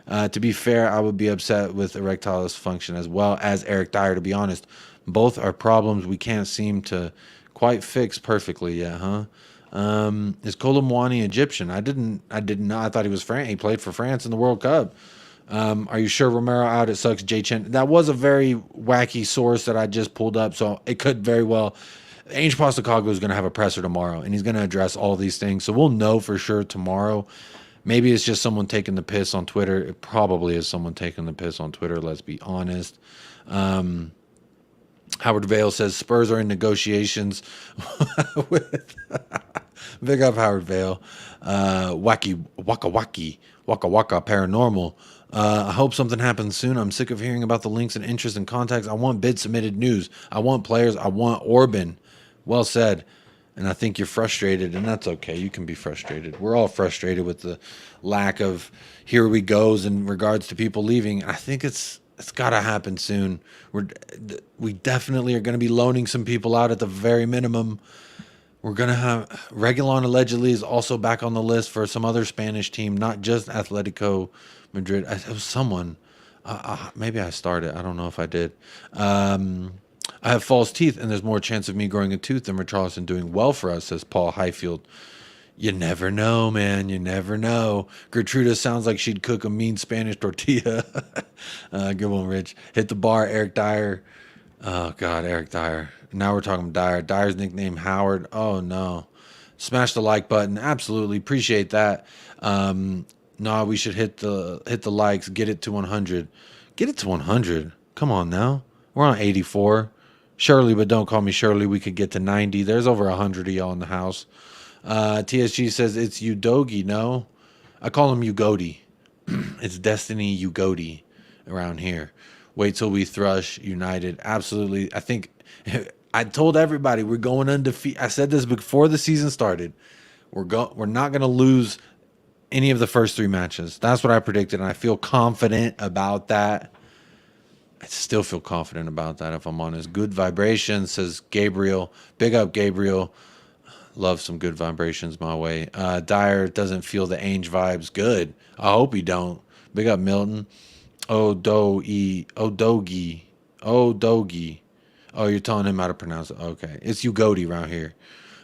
To be fair, I would be upset with erectile dysfunction as well as Eric Dyer, to be honest. Both are problems we can't seem to quite fix perfectly yet, huh? Is Colomwani Egyptian? I didn't know. I thought he was Fran. He played for France in the World Cup. Are you sure Romero out? It sucks. J Chen. That was a very wacky source that I just pulled up, so it could very well. Ange Postecoglou is going to have a presser tomorrow, and he's going to address all these things. So we'll know for sure tomorrow. Maybe it's just someone taking the piss on Twitter. It probably is someone taking the piss on Twitter. Let's be honest. Howard Vale says Spurs are in negotiations with big up Howard Vale. Wacky Waka Paranormal. I hope something happens soon. I'm sick of hearing about the links and interest and contacts. I want bid submitted news. I want players. I want Orban. Well said. And I think you're frustrated, and that's okay. You can be frustrated. We're all frustrated with the lack of here we goes in regards to people leaving. I think it's got to happen soon. We definitely are going to be loaning some people out at the very minimum. We're going to have Reguilon allegedly is also back on the list for some other Spanish team, not just Atletico Madrid. It was someone. Maybe I started. I don't know if I did. I have false teeth, and there's more chance of me growing a tooth than Richarlison doing well for us, says Paul Highfield. You never know, man. You never know. Gertruda sounds like she'd cook a mean Spanish tortilla. Good one, Rich. Hit the bar, Eric Dyer. Oh, God, Eric Dyer. Now we're talking Dyer. Dyer's nickname, Howard. Oh, no. Smash the like button. Absolutely. Appreciate that. No, we should hit the likes. Get it to 100. Get it to 100. Come on now. We're on 84. Shirley, but don't call me Shirley. We could get to 90. There's over 100 of y'all in the house. TSG says it's Udogi. No, I call him Ugodi. It's Destiny Ugodi around here. Wait till we thrush United. Absolutely. I think I told everybody we're going undefeated. I said this before the season started. We're not going to lose any of the first 3 matches. That's what I predicted, and I feel confident about that. I still feel confident about that, if I'm honest. Good vibrations, says Gabriel. Big up, Gabriel. Love some good vibrations my way. Dyer doesn't feel the Ainge vibes. Good. I hope he don't. Big up, Milton. Odogi. Oh, you're telling him how to pronounce it. Okay. It's Ugodi around here.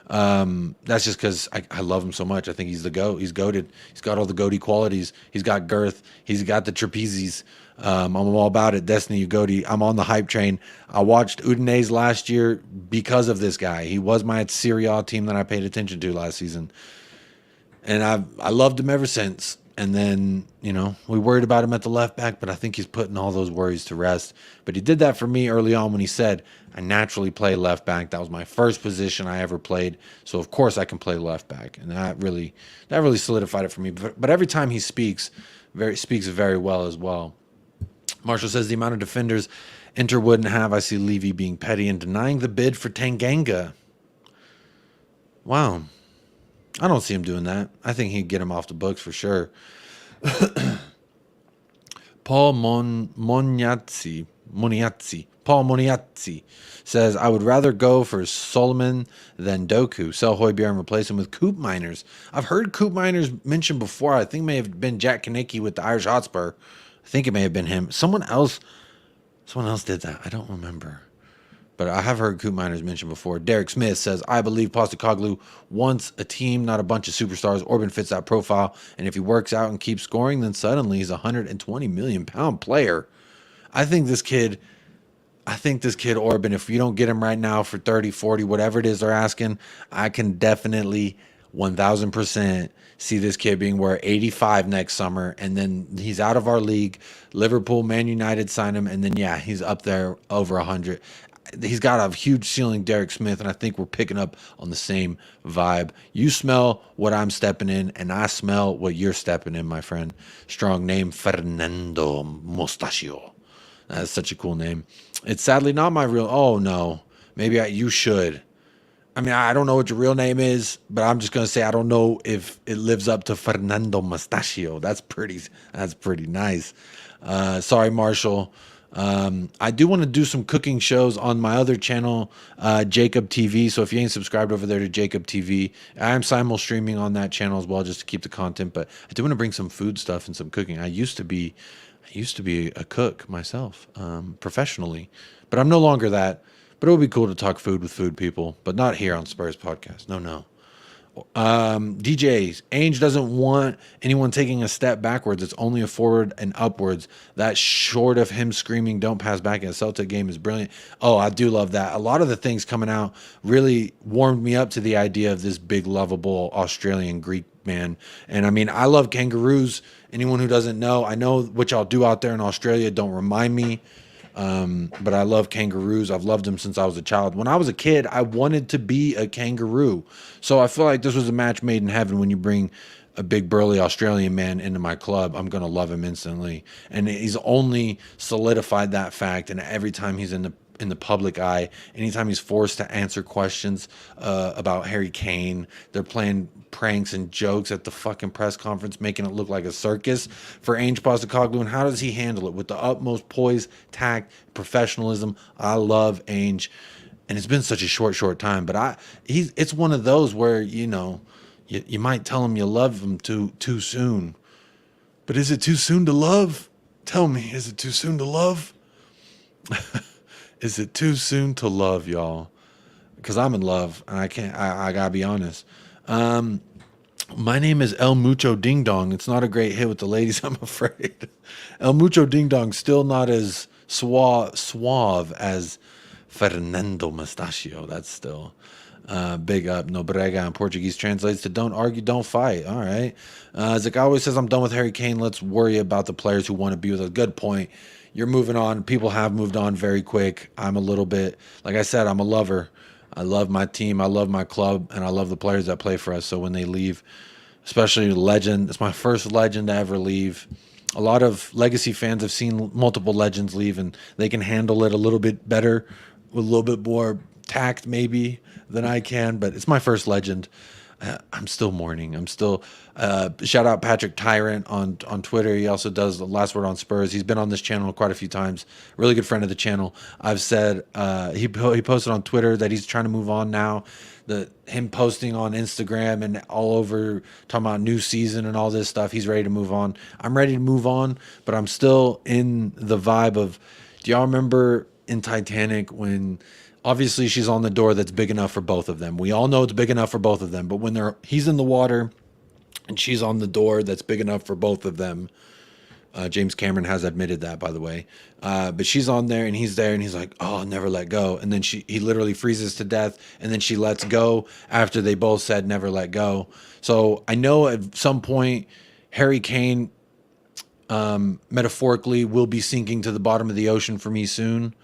That's just because I love him so much. I think he's the GOAT. He's goated. He's got all the goaty qualities. He's got girth. He's got the trapezes. I'm all about it. Destiny Ugodi. I'm on the hype train. I watched Udinese last year because of this guy. He was my Serie A team that I paid attention to last season. And I loved him ever since. And then, we worried about him at the left back, but I think he's putting all those worries to rest. But he did that for me early on when he said, I naturally play left back. That was my first position I ever played. So, of course, I can play left back. And that really solidified it for me. But every time he speaks very well as well. Marshall says the amount of defenders Inter wouldn't have. I see Levy being petty and denying the bid for Tanganga. Wow. I don't see him doing that. I think he'd get him off the books for sure. Paul Moniazzi says, I would rather go for Solomon than Doku. Sell Højbjerg and replace him with Coop Miners. I've heard Coop Miners mentioned before. I think it may have been Jack Kaneki with the Irish Hotspur. I think it may have been him. Someone else did that. I don't remember. But I have heard Coop Miners mentioned before. Derek Smith says, I believe Postecoglou wants a team, not a bunch of superstars. Orban fits that profile. And if he works out and keeps scoring, then suddenly he's a £120 million player. I think this kid, Orban, if you don't get him right now for 30, 40, whatever it is they're asking, I can definitely 1,000% see this kid being worth 85 next summer, and then he's out of our league. Liverpool, Man United sign him, and then, he's up there over 100. He's got a huge ceiling, Derek Smith, and I think we're picking up on the same vibe. You smell what I'm stepping in, and I smell what you're stepping in, my friend. Strong name, Fernando Mostachio. That's such a cool name. It's sadly not my real... Oh, no. Maybe you should. I mean, I don't know what your real name is, but I'm just going to say I don't know if it lives up to Fernando Mostachio. That's pretty nice. Sorry, Marshall. I do want to do some cooking shows on my other channel, Jacob TV. So if you ain't subscribed over there to Jacob TV, I am simul streaming on that channel as well, just to keep the content. But I do want to bring some food stuff and some cooking. I used to be a cook myself, professionally, but I'm no longer that. But it would be cool to talk food with food people, but not here on Spurs Podcast. No. DJs, Ainge doesn't want anyone taking a step backwards. It's only a forward and upwards. That short of him screaming "Don't pass back" in a Celtic game is brilliant. Oh, I do love that. A lot of the things coming out really warmed me up to the idea of this big, lovable Australian Greek man. And I mean, I love kangaroos. Anyone who doesn't know, I know what y'all do out there in Australia. Don't remind me. But I love kangaroos. I've loved them since I was a child. When I was a kid, I wanted to be a kangaroo. So I feel like this was a match made in heaven. When you bring a big burly Australian man into my club, I'm going to love him instantly. And he's only solidified that fact. And every time he's in the public eye, anytime he's forced to answer questions about Harry Kane, they're playing pranks and jokes at the fucking press conference, making it look like a circus for Ainge Postecoglou. And how does he handle it? With the utmost poise, tact, professionalism. I love Ainge, and it's been such a short time. But it's one of those where you might tell him you love him too soon. But is it too soon to love? Tell me, is it too soon to love? Is it too soon to love, y'all? Because I'm in love, and I gotta be honest. My name is El Mucho Ding Dong. It's not a great hit with the ladies, I'm afraid. El Mucho Ding Dong, still not as suave as Fernando Mustachio. That's still big up. No brega in Portuguese translates to "don't argue, don't fight." All right. Zach always says, "I'm done with Harry Kane. Let's worry about the players who want to be with us." Good point. You're moving on. People have moved on very quick. I'm a little bit, like I said, I'm a lover. I love my team. I love my club, and I love the players that play for us. So when they leave, especially legend, it's my first legend to ever leave. A lot of legacy fans have seen multiple legends leave, and they can handle it a little bit better, with a little bit more tact maybe than I can. But it's my first legend. I'm still mourning. I'm still shout out Patrick Tyrant on Twitter. He also does the Last Word on Spurs. He's been on this channel quite a few times. Really good friend of the channel. I've said he posted on Twitter that he's trying to move on now. Him posting on Instagram and all over talking about new season and all this stuff. He's ready to move on. I'm ready to move on, but I'm still in the vibe of. Do y'all remember in Titanic when? Obviously, she's on the door that's big enough for both of them. We all know it's big enough for both of them. But when he's in the water and she's on the door that's big enough for both of them, James Cameron has admitted that, by the way. But she's on there and he's there and he's like, "Oh, never let go." And then he literally freezes to death, and then she lets go after they both said never let go. So I know at some point Harry Kane, metaphorically, will be sinking to the bottom of the ocean for me soon.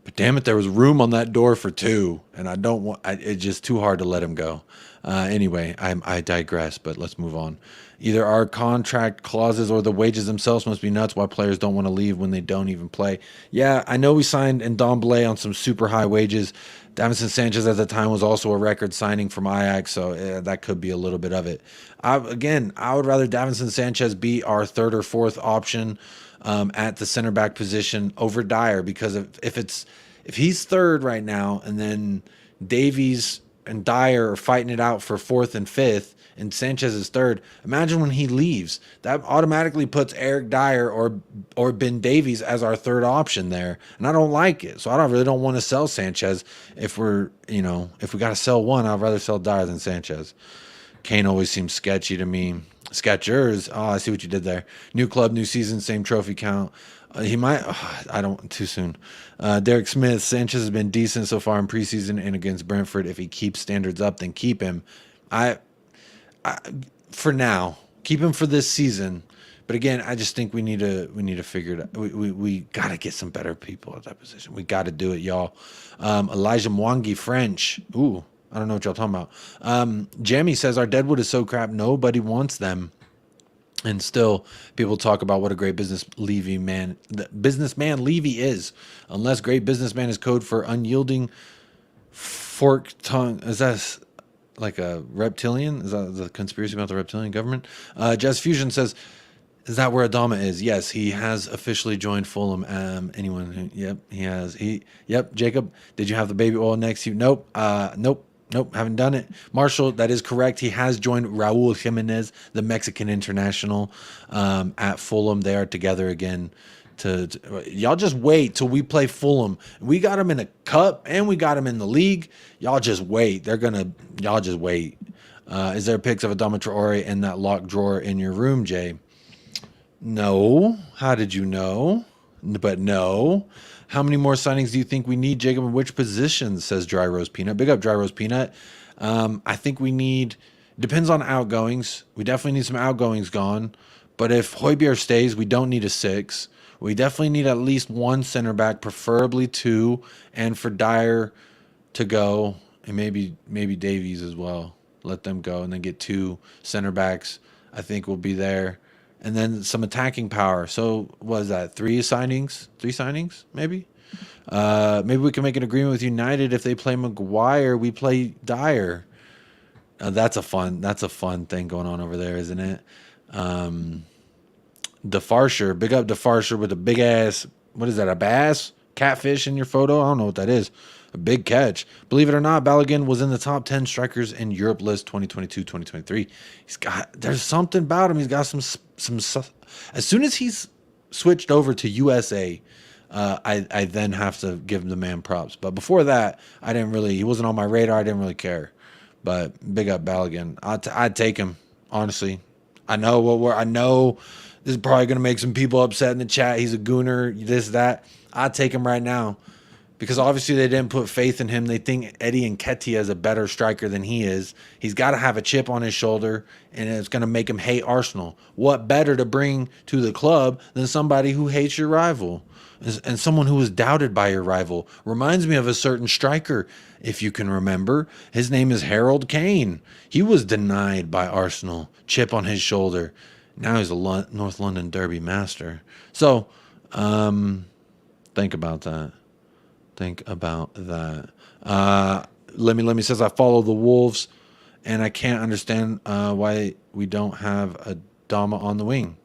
But damn it, there was room on that door for two, and I don't want. It's just too hard to let him go. Anyway, I digress. But let's move on. Either our contract clauses or the wages themselves must be nuts. Why players don't want to leave when they don't even play? Yeah, I know we signed Ndombele on some super high wages. Davinson Sanchez at the time was also a record signing from Ajax, so that could be a little bit of it. I would rather Davinson Sanchez be our third or fourth option at the center back position over Dyer, because if he's third right now and then Davies and Dyer are fighting it out for fourth and fifth and Sanchez is third, imagine when he leaves. That automatically puts Eric Dyer or Ben Davies as our third option there, and I don't like it. So I really don't want to sell Sanchez. If we got to sell one, I'd rather sell Dyer than Sanchez. Kane always seems sketchy to me. Sketchers. Oh, I see what you did there. New club, new season, same trophy count. He might. I don't. Too soon. Derek Smith. Sanchez has been decent so far in preseason and against Brentford. If he keeps standards up, then keep him. For now, keep him for this season. But again, I just think we need to figure it out. We got to get some better people at that position. We got to do it, y'all. Elijah Mwangi, French. Ooh. I don't know what y'all talking about. Jamie says our Deadwood is so crap, nobody wants them. And still, people talk about what a great businessman Levy is. Unless great businessman is code for unyielding fork tongue. Is that like a reptilian? Is that the conspiracy about the reptilian government? Jazz Fusion says, Is that where Adama is? Yes, he has officially joined Fulham. Yep, he has. Yep, Jacob, did you have the baby oil next to you? Nope. Nope, haven't done it. Marshall, that is correct. He has joined Raul Jimenez, the Mexican international, at Fulham. They are together again. Y'all just wait till we play Fulham. We got him in a cup and we got him in the league. Y'all just wait. Y'all just wait. Is there pics of Adama Traore in that locked drawer in your room, Jay? No. How did you know? But no. How many more signings do you think we need, Jacob? In which positions, says Dry Roast Peanut. Big up Dry Roast Peanut. I think we need, depends on outgoings. We definitely need some outgoings gone. But if Højbjerg stays, we don't need a 6. We definitely need at least one center back, preferably 2. And for Dyer to go, and maybe Davies as well. Let them go and then get 2 center backs. I think we'll be there. And then some attacking power. So what is that? 3 signings? 3 signings, maybe? Maybe we can make an agreement with United. If they play Maguire, we play Dyer. That's a fun thing going on over there, isn't it? DeFarsher, big up DeFarsher with a big ass, what is that, a bass? Catfish in your photo? I don't know what that is. A big catch. Believe it or not, Balogun was in the top 10 strikers in Europe list 2022-2023. There's something about him. He's got some. As soon as he's switched over to USA, I then have to give the man props. But before that, he wasn't on my radar. I didn't really care. But big up Balogun. I'd take him, honestly. I know this is probably going to make some people upset in the chat. He's a gooner, this, that. I'd take him right now. Because obviously they didn't put faith in him. They think Eddie Nketiah is a better striker than he is. He's got to have a chip on his shoulder, and it's going to make him hate Arsenal. What better to bring to the club than somebody who hates your rival and someone who is doubted by your rival? Reminds me of a certain striker, if you can remember. His name is Harold Kane. He was denied by Arsenal. Chip on his shoulder. Now he's a North London Derby master. So, think about that. Think about that. Let me says I follow the Wolves, and I can't understand why we don't have a Dama on the wing.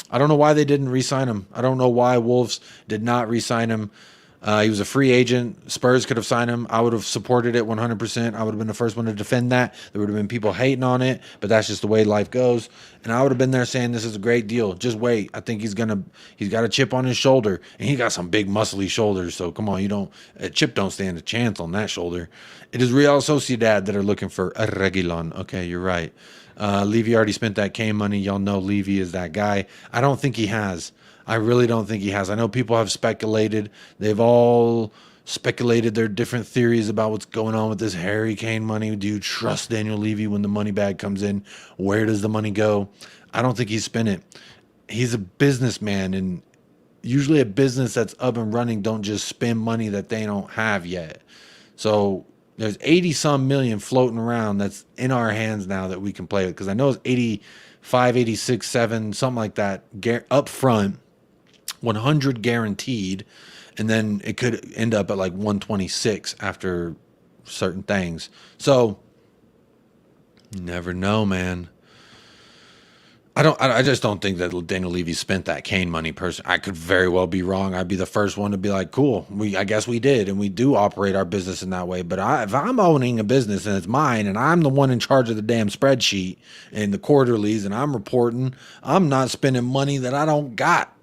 I don't know why they didn't re-sign him. I don't know why Wolves did not re-sign him. He was a free agent. Spurs could have signed him. I would have supported it 100%. I would have been the first one to defend that. There would have been people hating on it, but that's just the way life goes. And I would have been there saying this is a great deal. Just wait. I think he's got a chip on his shoulder, and he got some big muscly shoulders. So come on, a chip don't stand a chance on that shoulder. It is Real Sociedad that are looking for a Reguilon. Okay, you're right. Levy already spent that Kane money. Y'all know Levy is that guy. I don't think he has. I really don't think he has. I know people have speculated. They've all speculated their different theories about what's going on with this Harry Kane money. Do you trust Daniel Levy when the money bag comes in? Where does the money go? I don't think he's spent it. He's a businessman, and usually a business that's up and running don't just spend money that they don't have yet. So there's 80-some million floating around that's in our hands now that we can play with. Because I know it's 85, 86, 7, something like that up front. 100 guaranteed, and then it could end up at like 126 after certain things. So you never know, man. I just don't think that Daniel Levy spent that Kane money personally. I could very well be wrong. I'd be the first one to be like, cool, I guess we did, and we do operate our business in that way. But if I'm owning a business and it's mine, and I'm the one in charge of the damn spreadsheet and the quarterlies, and I'm reporting, I'm not spending money that I don't got.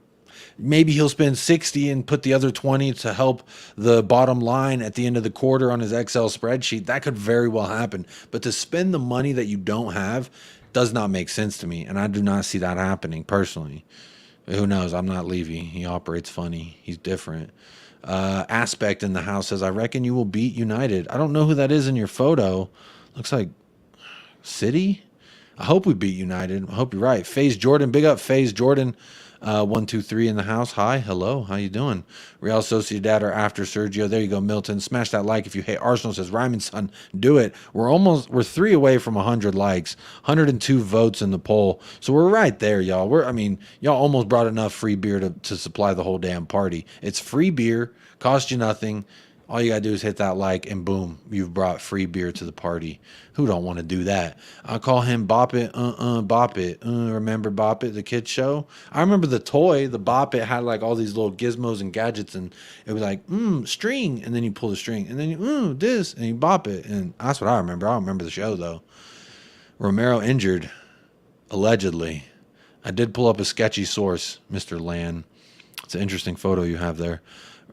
Maybe he'll spend 60 and put the other 20 to help the bottom line at the end of the quarter on his Excel spreadsheet. That could very well happen. But to spend the money that you don't have does not make sense to me. And I do not see that happening personally. Who knows? I'm not Levy. He operates funny. He's different. Aspect in the house says, I reckon you will beat United. I don't know who that is in your photo. Looks like City. I hope we beat United. I hope you're right. FaZe Jordan. Big up FaZe Jordan. 1, 2, 3 in the house. Hi, hello, how you doing? Real Sociedad are after Sergio. There you go, Milton. Smash that like if you hate Arsenal, says Ryman's son. Do it. We're 3 away from 100 likes, 102 votes in the poll. So we're right there, y'all. Y'all almost brought enough free beer to supply the whole damn party. It's free beer, cost you nothing. All you gotta do is hit that like, and boom, you've brought free beer to the party. Who don't want to do that? I call him Bop It, Bop It. Remember Bop It, the kids show? I remember the toy, the Bop It had like all these little gizmos and gadgets, and it was like, string, and then you pull the string, and then you, this, and you bop it, and that's what I remember. I don't remember the show though. Romero injured, allegedly. I did pull up a sketchy source, Mr. Land. It's an interesting photo you have there.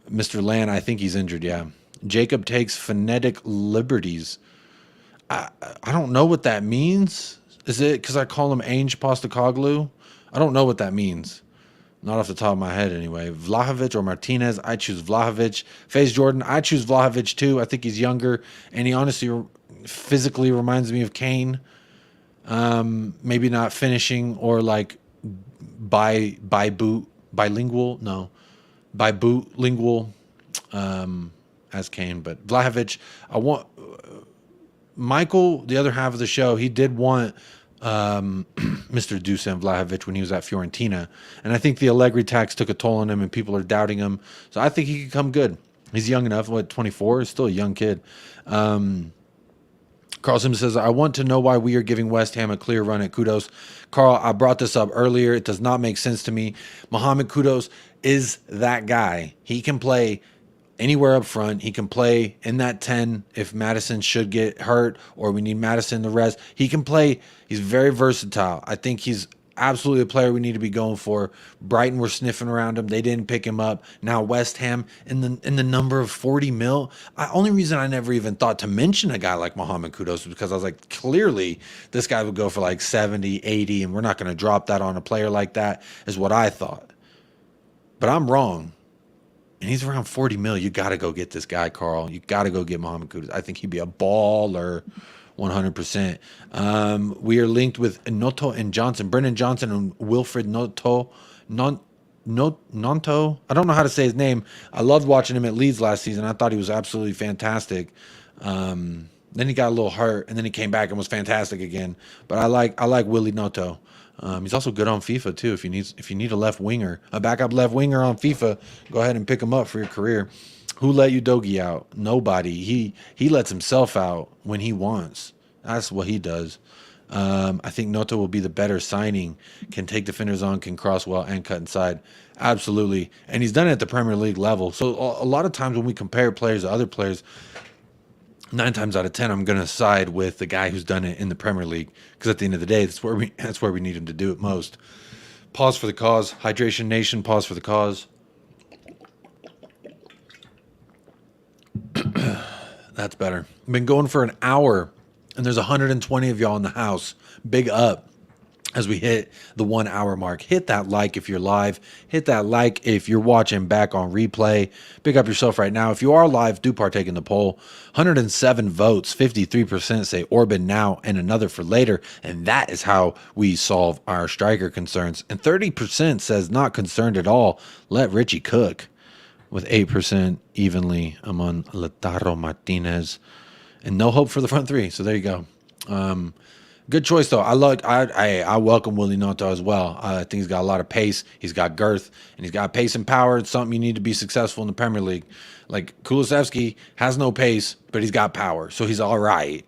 Mr. Land, I think he's injured, yeah. Jacob takes phonetic liberties. I don't know what that means. Is it because I call him Ainge Postacoglu? I don't know what that means. Not off the top of my head anyway. Vlahovic or Martinez, I choose Vlahovic. FaZe Jordan, I choose Vlahovic too. I think he's younger, and he honestly physically reminds me of Kane. Maybe not finishing or like bilingual as Kane, but Vlahovic. I want Michael, the other half of the show. He did want Mr. Dusan Vlahovic when he was at Fiorentina, and I think the Allegri tax took a toll on him, and people are doubting him. So I think he could come good. He's young enough. What, 24? He's still a young kid. Carl Sims says, I want to know why we are giving West Ham a clear run at Kudos. Carl, I brought this up earlier. It does not make sense to me. Mohamed Kudos is that guy. He can play anywhere up front. He can play in that 10 if Madison should get hurt or we need Madison the rest. He can play. He's very versatile. I think he's absolutely a player we need to be going for. Brighton were sniffing around him. They didn't pick him up. Now West Ham in the number of 40 mil. Only reason I never even thought to mention a guy like Mohamed Kudos was because I was like, clearly this guy would go for like 70, 80, and we're not going to drop that on a player like that, is what I thought. But I'm wrong. And he's around 40 mil. You got to go get this guy, Carl. You got to go get Mohamed Kudos. I think he'd be a baller. 100%. We are linked with Noto and Johnson. Brennan Johnson and Wilfred Noto. Nonto. I don't know how to say his name. I loved watching him at Leeds last season. I thought he was absolutely fantastic. Then he got a little hurt, and then he came back and was fantastic again. But I like Willie Noto. He's also good on FIFA too. If you need a left winger, a backup left winger on FIFA, go ahead and pick him up for your career. Who let Udogie out? Nobody. He lets himself out when he wants. That's what he does. I think Noto will be the better signing. Can take defenders on, can cross well, and cut inside. Absolutely. And he's done it at the Premier League level. So a lot of times when we compare players to other players, 9 times out of 10, I'm going to side with the guy who's done it in the Premier League. Because at the end of the day, that's where we need him to do it most. Pause for the cause. Hydration Nation, pause for the cause. That's better. Been going for an hour, and there's 120 of y'all in the house. Big up as we hit the 1 hour mark. Hit that like if you're live. Hit that like if you're watching back on replay. Big up yourself right now. If you are live, do partake in the poll. 107 votes, 53% say Orban now and another for later. And that is how we solve our striker concerns. And 30% says not concerned at all. Let Richie cook. With 8% evenly among LAUTARO, Martinez, and no hope for the front three. So there you go. Good choice though. I welcome Willie Noto as well. I think he's got a lot of pace. He's got girth, and he's got pace and power. It's something you need to be successful in the Premier League. Like Kulusevski has no pace, but he's got power, so he's all right.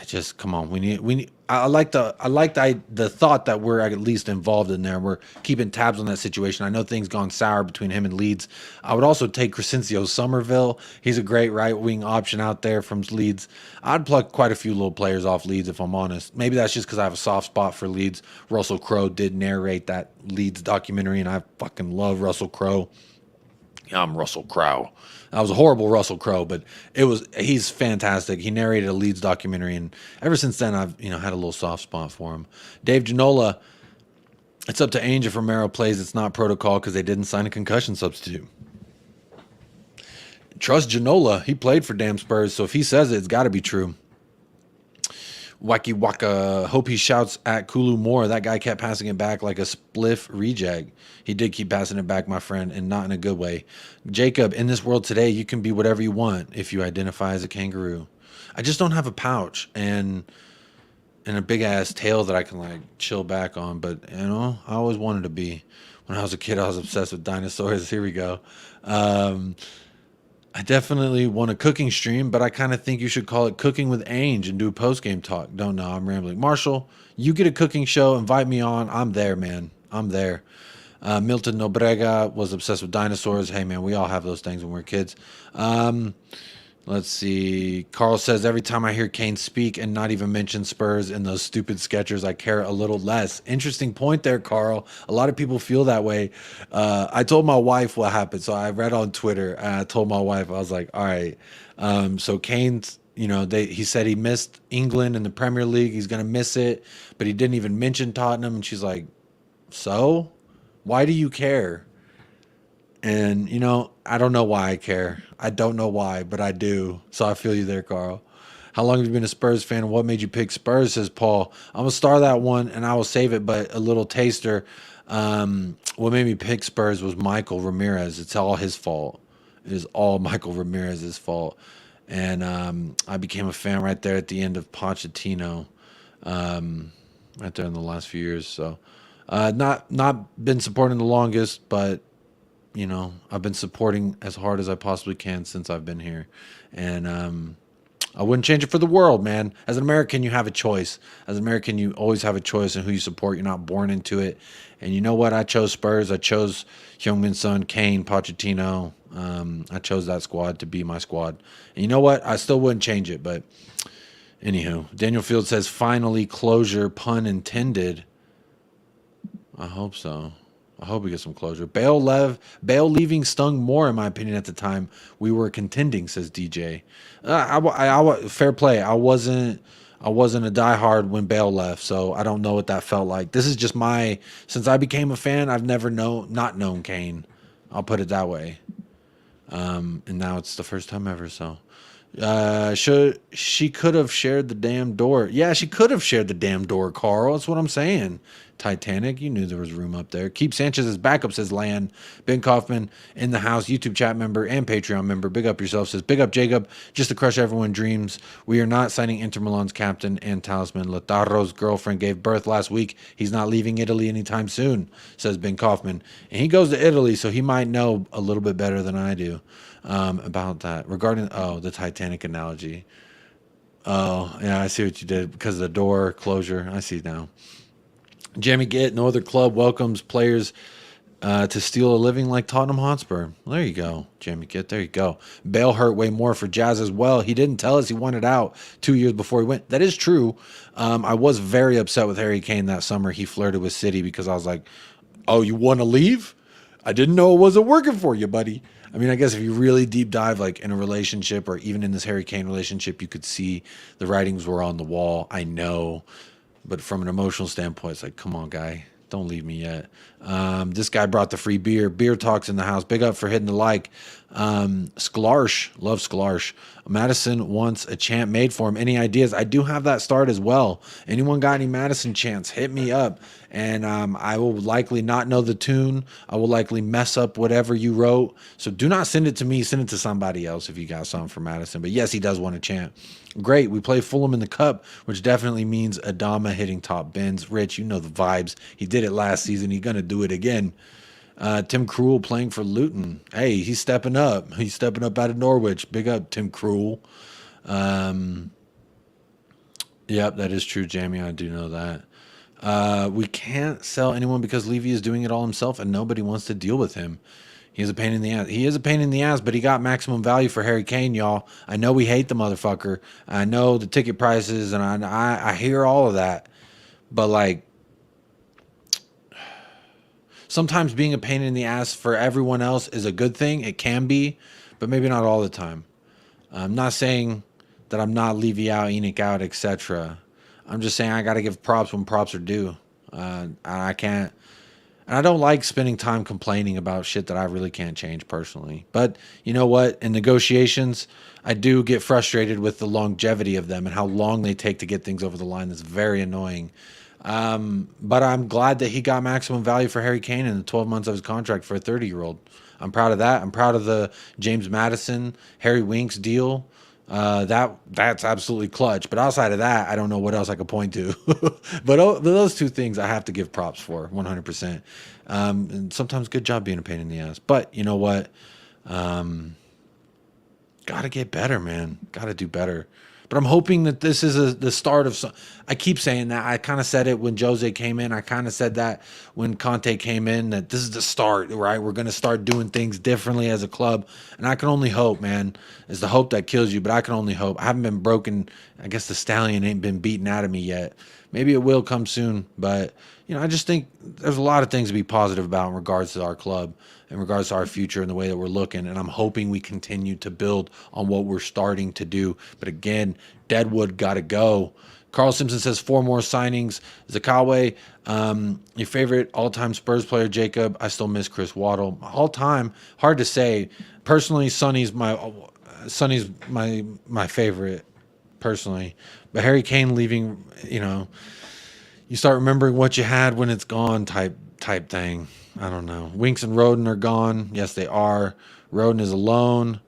Just come on. We need. I like the thought that we're at least involved in there. We're keeping tabs on that situation. I know things gone sour between him and Leeds. I would also take Crescencio Somerville. He's a great right wing option out there from Leeds. I'd pluck quite a few little players off Leeds if I'm honest. Maybe that's just because I have a soft spot for Leeds. Russell Crowe did narrate that Leeds documentary, and I fucking love Russell Crowe. Yeah, I'm Russell Crowe. That was a horrible Russell Crowe, but he's fantastic. He narrated a Leeds documentary, and ever since then I've had a little soft spot for him. Dave Ginola, it's up to Ainge if Romero plays. It's not protocol because they didn't sign a concussion substitute. Trust Ginola. He played for damn Spurs, so if he says it, it's got to be true. Wacky Waka, hope he shouts at Kulu more. That guy kept passing it back like a spliff reject. He did keep passing it back, my friend, and not in a good way. Jacob, in this world today, you can be whatever you want if you identify as a kangaroo. I just don't have a pouch and a big-ass tail that I can, like, chill back on. But, I always wanted to be. When I was a kid, I was obsessed with dinosaurs. Here we go. I definitely want a cooking stream, but I kind of think you should call it Cooking with Ange and do a post-game talk. Don't know. I'm rambling. Marshall, you get a cooking show. Invite me on. I'm there, man. I'm there. Milton Nobrega was obsessed with dinosaurs. Hey, man, we all have those things when we're kids. Let's see. Carl says, every time I hear Kane speak and not even mention Spurs in those stupid sketchers, I care a little less. Interesting point there, Carl. A lot of people feel that way. I told my wife what happened. So I read on Twitter. And I told my wife, I was like, all right. So Kane's, he said he missed England in the Premier League. He's going to miss it. But he didn't even mention Tottenham. And she's like, so? Why do you care? And, I don't know why I care. I don't know why, but I do. So I feel you there, Carl. How long have you been a Spurs fan? What made you pick Spurs, says Paul. I'm going to star that one, and I will save it, but a little taster. What made me pick Spurs was Michael Ramirez. It's all his fault. It is all Michael Ramirez's fault. And I became a fan right there at the end of Pochettino, right there in the last few years. So not been supporting the longest, but I've been supporting as hard as I possibly can since I've been here. And I wouldn't change it for the world, man. As an American, you have a choice. As an American, you always have a choice in who you support. You're not born into it. And you know what? I chose Spurs. I chose Heung-min Son, Kane, Pochettino. I chose that squad to be my squad. And you know what? I still wouldn't change it. But anywho, Daniel Field says, finally closure, pun intended. I hope so. I hope we get some closure. Bale leaving stung more, in my opinion, at the time we were contending, says DJ. Fair play. I wasn't a diehard when Bale left, so I don't know what that felt like. This is just since I became a fan, I've never not known Kane. I'll put it that way. And now it's the first time ever, so. She could have shared the damn door. Yeah, she could have shared the damn door, Carl. That's what I'm saying. Titanic, you knew there was room up there. Keep Sanchez as backup, says Lan. Ben Kaufman in the house, YouTube chat member and Patreon member. Big up yourself, says big up Jacob. Just to crush everyone's dreams. We are not signing Inter Milan's captain and talisman. Lautaro's girlfriend gave birth last week. He's not leaving Italy anytime soon, says Ben Kaufman. And he goes to Italy, so he might know a little bit better than I do about that. Regarding the Titanic analogy. Oh, yeah, I see what you did because of the door closure. I see now. Jamie Gitt, no other club welcomes players to steal a living like Tottenham Hotspur. Well, there you go, Jamie Gitt. There you go. Bale hurt way more for Jazz as well. He didn't tell us he wanted out 2 years before he went. That is true. I was very upset with Harry Kane that summer. He flirted with City because I was like, oh, you want to leave? I didn't know it wasn't working for you, buddy. I mean, I guess if you really deep dive, like in a relationship or even in this Harry Kane relationship, you could see the writings were on the wall. I know. But from an emotional standpoint, it's like, come on, guy. Don't leave me yet. This guy brought the free beer. Beer talks in the house. Big up for hitting the like. Sklarsh. Love Sklarsh. Madison wants a chant made for him. Any ideas? I do have that start as well. Anyone got any Madison chants? Hit me up. And I will likely not know the tune. I will likely mess up whatever you wrote. So do not send it to me. Send it to somebody else if you got something for Madison. But yes, he does want a chant. Great. We play Fulham in the Cup, which definitely means Adama hitting top bins. Rich, you know the vibes. He did it last season. He's going to do it again. Tim Krul playing for Luton. Hey, he's stepping up. He's stepping up out of Norwich. Big up, Tim Krul. Yep, that is true, Jamie. I do know that. We can't sell anyone because Levy is doing it all himself and nobody wants to deal with him. He's a pain in the ass. He is a pain in the ass, but he got maximum value for Harry Kane, y'all. I know we hate the motherfucker. I know the ticket prices, and I hear all of that. But, like, sometimes being a pain in the ass for everyone else is a good thing. It can be, but maybe not all the time. I'm not saying that I'm not Levy out, Enoch out, etc. I'm just saying I got to give props when props are due. I can't. And I don't like spending time complaining about shit that I really can't change personally. But you know what? In negotiations, I do get frustrated with the longevity of them and how long they take to get things over the line. That's very annoying. But I'm glad that he got maximum value for Harry Kane in the 12 months of his contract for a 30-year-old. I'm proud of that. I'm proud of the James Maddison, Harry Winks deal. That's absolutely clutch. But outside of that, I don't know what else I could point to. But those two things I have to give props for 100%. And sometimes good job being a pain in the ass. But you know what? Got to get better, man. Got to do better. But I'm hoping that this is the start of some. I keep saying that. I kind of said it when Jose came in. I kind of said that when Conte came in, that this is the start, right? We're going to start doing things differently as a club. And I can only hope, man. It's the hope that kills you, but I can only hope. I haven't been broken. I guess the stallion ain't been beaten out of me yet. Maybe it will come soon. But, I just think there's a lot of things to be positive about in regards to our club, in regards to our future and the way that we're looking. And I'm hoping we continue to build on what we're starting to do. But again, Deadwood got to go. Carl Simpson says 4 more signings. Zakawe, your favorite all-time Spurs player, Jacob. I still miss Chris Waddle. All-time, hard to say. Personally, Sonny's my favorite, personally. But Harry Kane leaving, you start remembering what you had when it's gone type thing. I don't know. Winks and Roden are gone. Yes, they are. Roden is alone.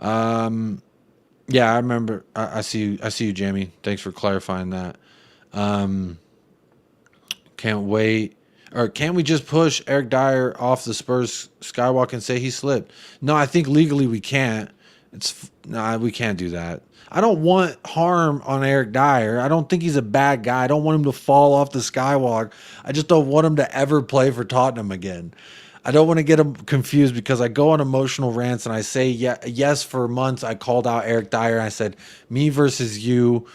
Yeah, I remember. I see you, Jamie. Thanks for clarifying that. Can't wait. Or can't we just push Eric Dyer off the Spurs skywalk and say he slipped? No, I think legally we can't. We can't do that. I don't want harm on Eric Dyer. I don't think he's a bad guy. I don't want him to fall off the skywalk. I just don't want him to ever play for Tottenham again. I don't want to get him confused because I go on emotional rants and I say yes for months. I called out Eric Dyer. I said, me versus you.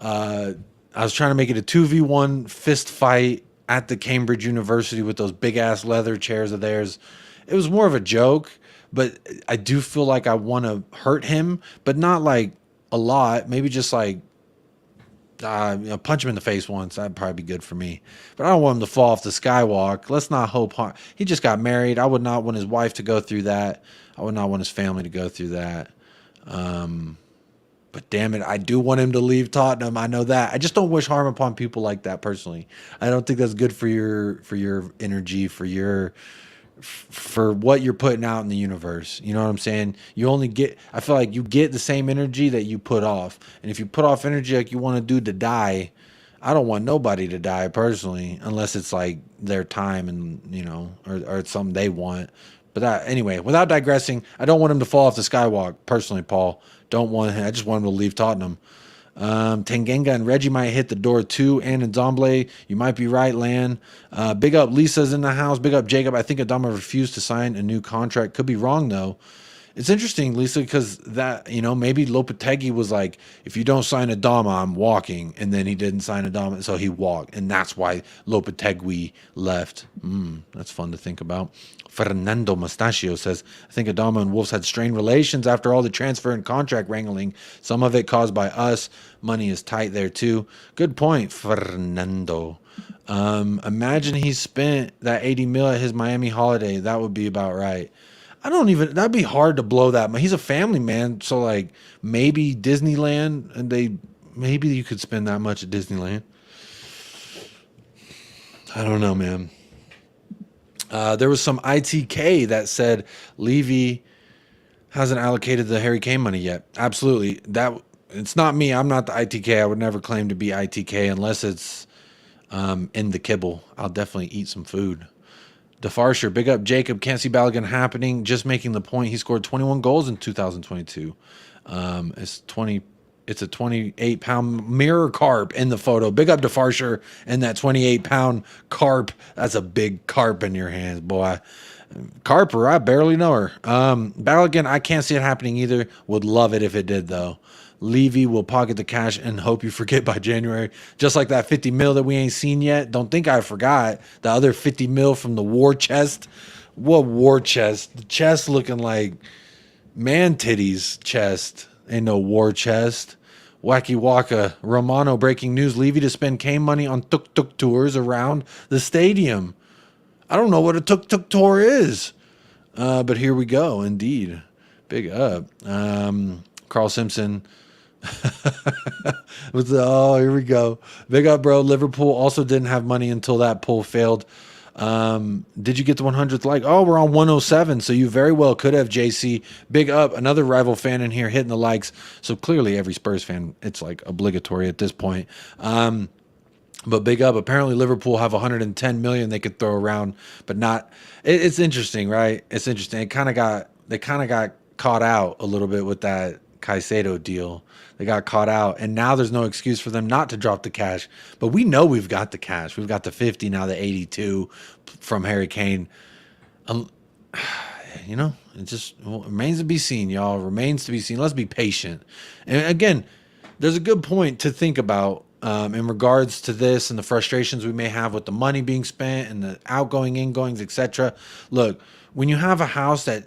I was trying to make it a 2v1 fist fight at the Cambridge University with those big-ass leather chairs of theirs. It was more of a joke, but I do feel like I want to hurt him, but not like a lot. Maybe just like punch him in the face once. That'd probably be good for me. But I don't want him to fall off the skywalk. Let's not hope harm. He just got married. I would not want his wife to go through that. I would not want his family to go through that. But damn it, I do want him to leave Tottenham. I know that. I just don't wish harm upon people like that personally. I don't think that's good for your energy, for what you're putting out in the universe. You know what I'm saying? I feel like you get the same energy that you put off. And if you put off energy like you want to do to die, I don't want nobody to die personally, unless it's like their time and, or it's something they want. But anyway, without digressing, I don't want him to fall off the skywalk personally, Paul. Don't want him. I just want him to leave Tottenham. Tanganga and Reggie might hit the door too, and Ndombele. You might be right, Lan. Big up Lisa's in the house. Big up Jacob. I think Adama refused to sign a new contract. Could be wrong though. It's interesting, Lisa, because that, maybe Lopetegui was like, if you don't sign Adama, I'm walking. And then he didn't sign Adama, so he walked. And that's why Lopetegui left. That's fun to think about. Fernando Mustachio says, I think Adama and Wolves had strained relations after all the transfer and contract wrangling. Some of it caused by us. Money is tight there too. Good point, Fernando. Imagine he spent that 80 mil at his Miami holiday. That would be about right. That'd be hard to blow that. He's a family man. So like maybe Disneyland, and maybe you could spend that much at Disneyland. I don't know, man. There was some ITK that said Levy hasn't allocated the Harry Kane money yet. Absolutely. It's not me. I'm not the ITK. I would never claim to be ITK unless it's in the kibble. I'll definitely eat some food. DeFarsher, big up Jacob. Can't see Balogun happening. Just making the point. He scored 21 goals in 2022. It's a 28-pound mirror carp in the photo. Big up DeFarsher and that 28-pound carp. That's a big carp in your hands, boy. Carper, I barely know her. Balogun, I can't see it happening either. Would love it if it did, though. Levy will pocket the cash and hope you forget by January. Just like that 50 mil that we ain't seen yet. Don't think I forgot. The other 50 mil from the war chest. What war chest? The chest looking like man titties chest. Ain't no war chest. Wacky Waka. Romano breaking news. Levy to spend Kane money on tuk-tuk tours around the stadium. I don't know what a tuk-tuk tour is. But here we go, indeed. Big up. Carl Simpson. Here we go. Big up, bro. Liverpool also didn't have money until that poll failed. Did you get the 100th like? Oh, we're on 107, so you very well could have, JC. Big up. Another rival fan in here hitting the likes. So clearly every Spurs fan, it's like obligatory at this point. But big up. Apparently Liverpool have 110 million they could throw around, but not. It's interesting, right? It's interesting. They kind of got caught out a little bit with that Caicedo deal. They got caught out, and now there's no excuse for them not to drop the cash. But we know we've got the cash. We've got the 50, now the 82 from Harry Kane. You know, it just remains to be seen, y'all. Remains to be seen. Let's be patient. And again, there's a good point to think about in regards to this and the frustrations we may have with the money being spent and the outgoing, ingoings, etc. Look, when you have a house that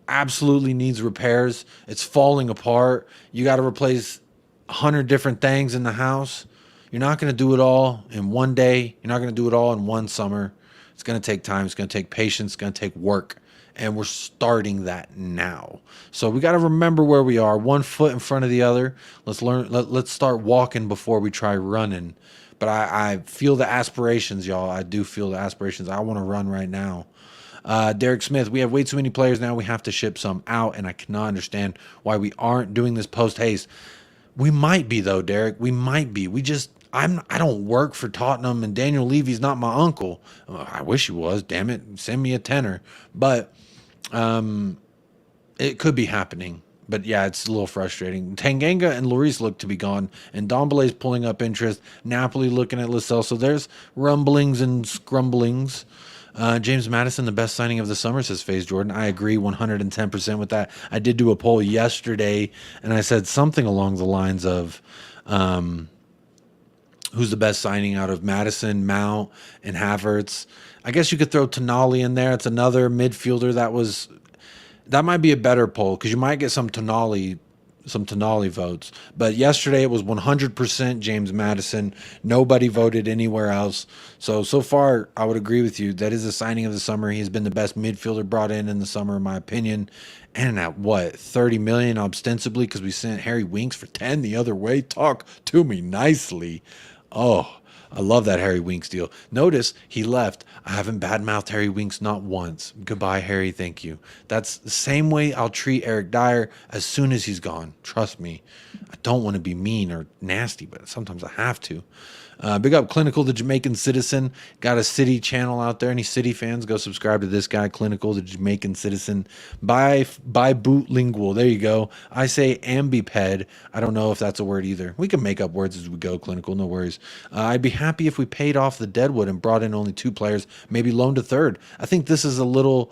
absolutely needs repairs, it's falling apart, you got to replace 100 different things in the house. You're not going to do it all in one day. You're not going to do it all in one summer. It's going to take time. It's going to take patience. It's going to take work. And we're starting that now. So we got to remember where we are, one foot in front of the other. Let's start walking before we try running. But I feel the aspirations, y'all. I do feel the aspirations. I want to run right now. Derek Smith, we have way too many players now. We have to ship some out, and I cannot understand why we aren't doing this post haste. We might be, though, Derek. We might be. I don't work for Tottenham, and Daniel Levy's not my uncle. I wish he was. Damn it, send me a tenner. But it could be happening. But yeah, it's a little frustrating. Tanganga and Lloris look to be gone, and Dombele's pulling up interest. Napoli looking at Lascelles. So there's rumblings and scrumblings. James Maddison, the best signing of the summer, says FaZe Jordan. I agree 110% with that. I did do a poll yesterday, and I said something along the lines of who's the best signing out of Maddison, Mount, and Havertz. I guess you could throw Toney in there. It's another midfielder that might be a better poll because you might get some Toney votes. But yesterday it was 100% James Maddison. Nobody voted anywhere else. So far, I would agree with you. That is a signing of the summer. He's been the best midfielder brought in the summer, in my opinion. And at what, 30 million ostensibly because we sent Harry Winks for 10 the other way. Talk to me nicely. Oh, I love that Harry Winks deal. Notice he left. I haven't badmouthed Harry Winks not once. Goodbye, Harry. Thank you. That's the same way I'll treat Eric Dyer as soon as he's gone. Trust me. I don't want to be mean or nasty, but sometimes I have to. Big up Clinical, the Jamaican Citizen. Got a City channel out there. Any City fans, go subscribe to this guy, Clinical, the Jamaican Citizen. By bootlingual. There you go. I say ambiped. I don't know if that's a word either. We can make up words as we go, Clinical. No worries. I'd be happy if we paid off the Deadwood and brought in only 2 players, maybe loaned a third. I think this is a little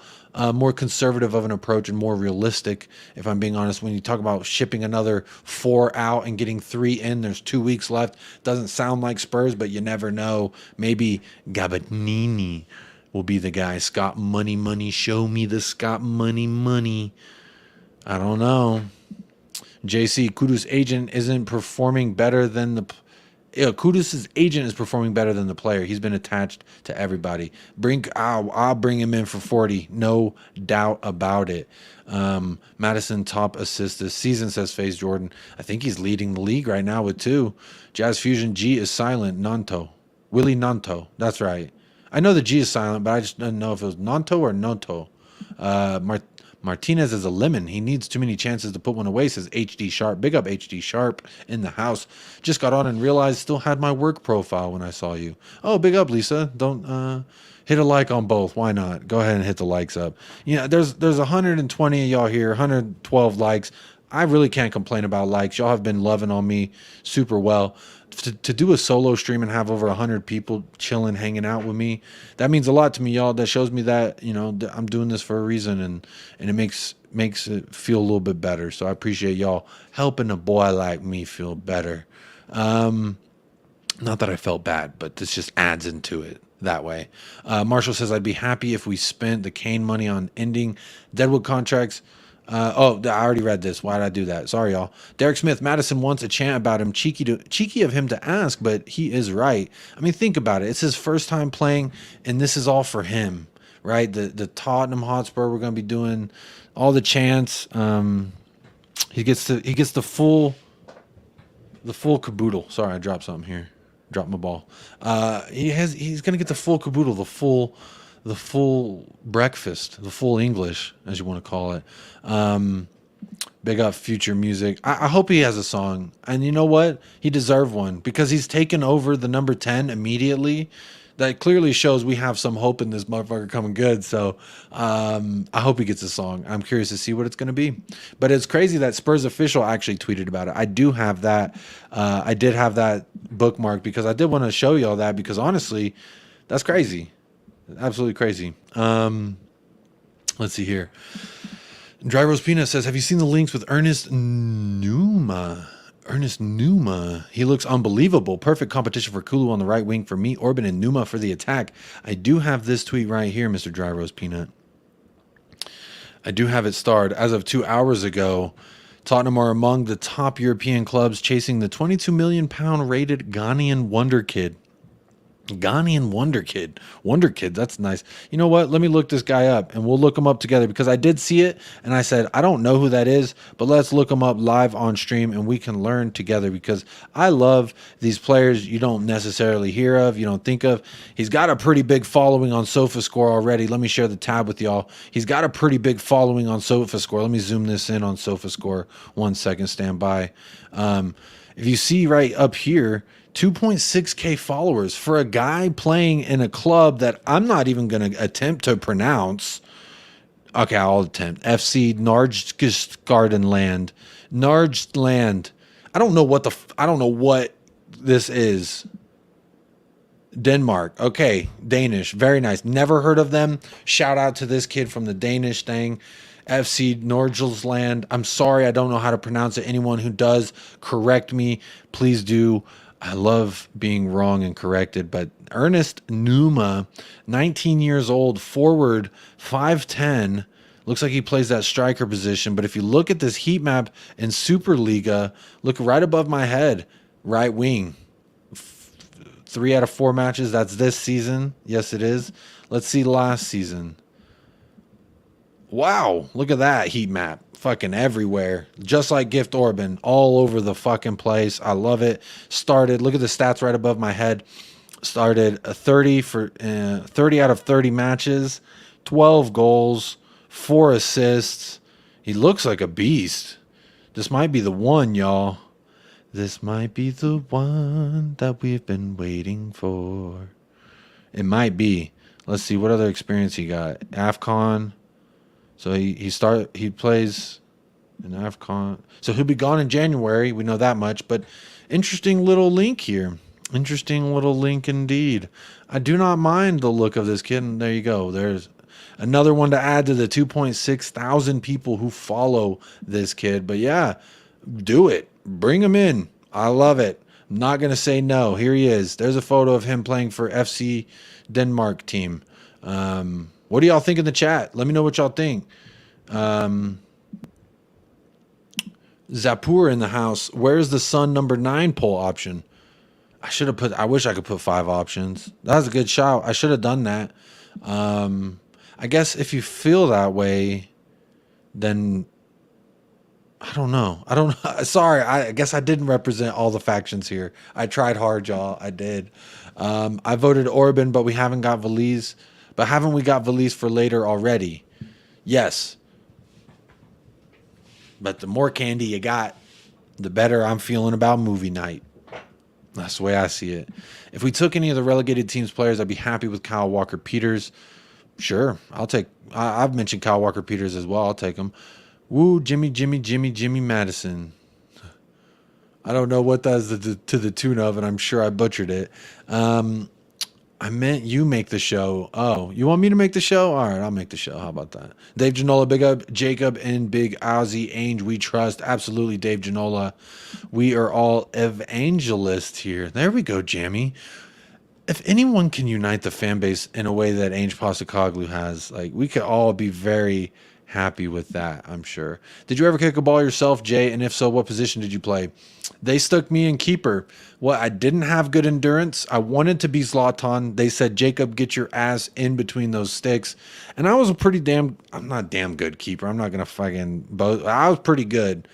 more conservative of an approach and more realistic, if I'm being honest. When you talk about shipping another 4 out and getting 3 in, there's 2 weeks left. Doesn't sound like Spurs, but you never know. Maybe Gabanini will be the guy. Scott Money, show me the Scott Money. I don't know. JC, Kudus' agent isn't performing better than the... Kudus' agent is performing better than the player. He's been attached to everybody. I'll bring him in for 40. No doubt about it. Madison, top assist this season, says FaZe Jordan. I think he's leading the league right now with 2. Jazz Fusion, G is silent. Nanto. Willie Nanto. That's right. I know the G is silent, but I just didn't know if it was Nanto or Noto. Martinez is a lemon. He needs too many chances to put one away, says HD Sharp. Big up HD Sharp in the house. Just got on and realized still had my work profile when I saw you. Oh, big up, Lisa. Don't hit a like on both. Why not? Go ahead and hit the likes up. Yeah, there's 120 of y'all here, 112 likes. I really can't complain about likes. Y'all have been loving on me super well. To do a solo stream and have over 100 people chilling, hanging out with me, that means a lot to me, y'all. That shows me that, you know, I'm doing this for a reason, and it makes it feel a little bit better. So I appreciate y'all helping a boy like me feel better. Not that I felt bad, but this just adds into it that way. Marshall says, I'd be happy if we spent the Kane money on ending Deadwood contracts. I already read this. Why did I do that? Sorry, y'all. Derek Smith, Madison wants a chant about him. Cheeky of him to ask, but he is right. I mean, think about it. It's his first time playing, and this is all for him, right? The Tottenham Hotspur, we're going to be doing all the chants. He gets the full caboodle. Sorry, I dropped something here. Dropped my ball. He's going to get the full caboodle, the full breakfast, the full English, as you want to call it. Big up Future Music. I hope he has a song. And you know what? He deserved one because he's taken over the number 10 immediately. That clearly shows we have some hope in this motherfucker coming good. So I hope he gets a song. I'm curious to see what it's going to be. But it's crazy that Spurs official actually tweeted about it. I do have that. I did have that bookmarked because I did want to show y'all that because honestly, that's crazy. Absolutely crazy. Let's see here. Dry Rose Peanut says, have you seen the links with Ernest Numa? Ernest Numa. He looks unbelievable. Perfect competition for Kulu on the right wing for me, Orban and Numa for the attack. I do have this tweet right here, Mr. Dry Rose Peanut. I do have it starred. As of 2 hours ago, Tottenham are among the top European clubs chasing the £22 million rated Ghanaian wonder kid. Ghanaian Wonder Kid. Wonder Kid, that's nice. You know what? Let me look this guy up and we'll look him up together because I did see it and I said, I don't know who that is, but let's look him up live on stream and we can learn together because I love these players you don't necessarily hear of, you don't think of. He's got a pretty big following on SofaScore already. Let me share the tab with y'all. He's got a pretty big following on SofaScore. Let me zoom this in on SofaScore. 1 second, stand by. If you see right up here, 2.6K followers for a guy playing in a club that I'm not even going to attempt to pronounce. Okay, I'll attempt. FC Narjgardenland. Narjland. I don't know what this is. Denmark. Okay, Danish. Very nice. Never heard of them. Shout out to this kid from the Danish thing. FC Nordsjælland. I'm sorry, I don't know how to pronounce it. Anyone who does, correct me. Please do. I love being wrong and corrected, but Ernest Numa, 19 years old, forward, 5'10", looks like he plays that striker position. But if you look at this heat map in Superliga, look right above my head, right wing. 3 out of 4 matches, that's this season. Yes, it is. Let's see last season. Wow, look at that heat map. Fucking everywhere. Just like Gift Orban. All over the fucking place. I love it. Started, look at the stats right above my head. Started 30 out of 30 matches. 12 goals. 4 assists. He looks like a beast. This might be the one, y'all. This might be the one that we've been waiting for. It might be. Let's see what other experience he got. AFCON. So he plays in AFCON. So he'll be gone in January. We know that much. But interesting little link here. Interesting little link indeed. I do not mind the look of this kid. And there you go. There's another one to add to the 2.6 thousand people who follow this kid. But yeah, do it. Bring him in. I love it. I'm not going to say no. Here he is. There's a photo of him playing for FC Denmark team. What do y'all think in the chat? Let me know what y'all think. Zapur in the house. Where's the Sun number 9 poll option? I wish I could put 5 options. That was a good shout. I should have done that. I guess if you feel that way, then I don't know. Sorry. I guess I didn't represent all the factions here. I tried hard, y'all. I did. I voted Orban, but we haven't got Valise. But haven't we got Valise for later already? Yes. But the more candy you got, the better I'm feeling about movie night. That's the way I see it. If we took any of the relegated teams' players, I'd be happy with Kyle Walker-Peters. Sure. I've mentioned Kyle Walker-Peters as well. I'll take him. Woo, Jimmy Madison. I don't know what that's to the tune of, and I'm sure I butchered it. I meant you make the show. Oh, you want me to make the show? All right, I'll make the show. How about that? Dave Janola, big up. Jacob and Big Ozzy Ainge, we trust. Absolutely, Dave Janola. We are all evangelists here. There we go, Jammy. If anyone can unite the fan base in a way that Ainge Postecoglou has, like, we could all be very happy with that, I'm sure. Did you ever kick a ball yourself, Jay? And if so, what position did you play? They stuck me in keeper. Well, I didn't have good endurance. I wanted to be Zlatan. They said, Jacob, get your ass in between those sticks. And I was I'm not damn good keeper. I'm not going to fucking boast. I was pretty good.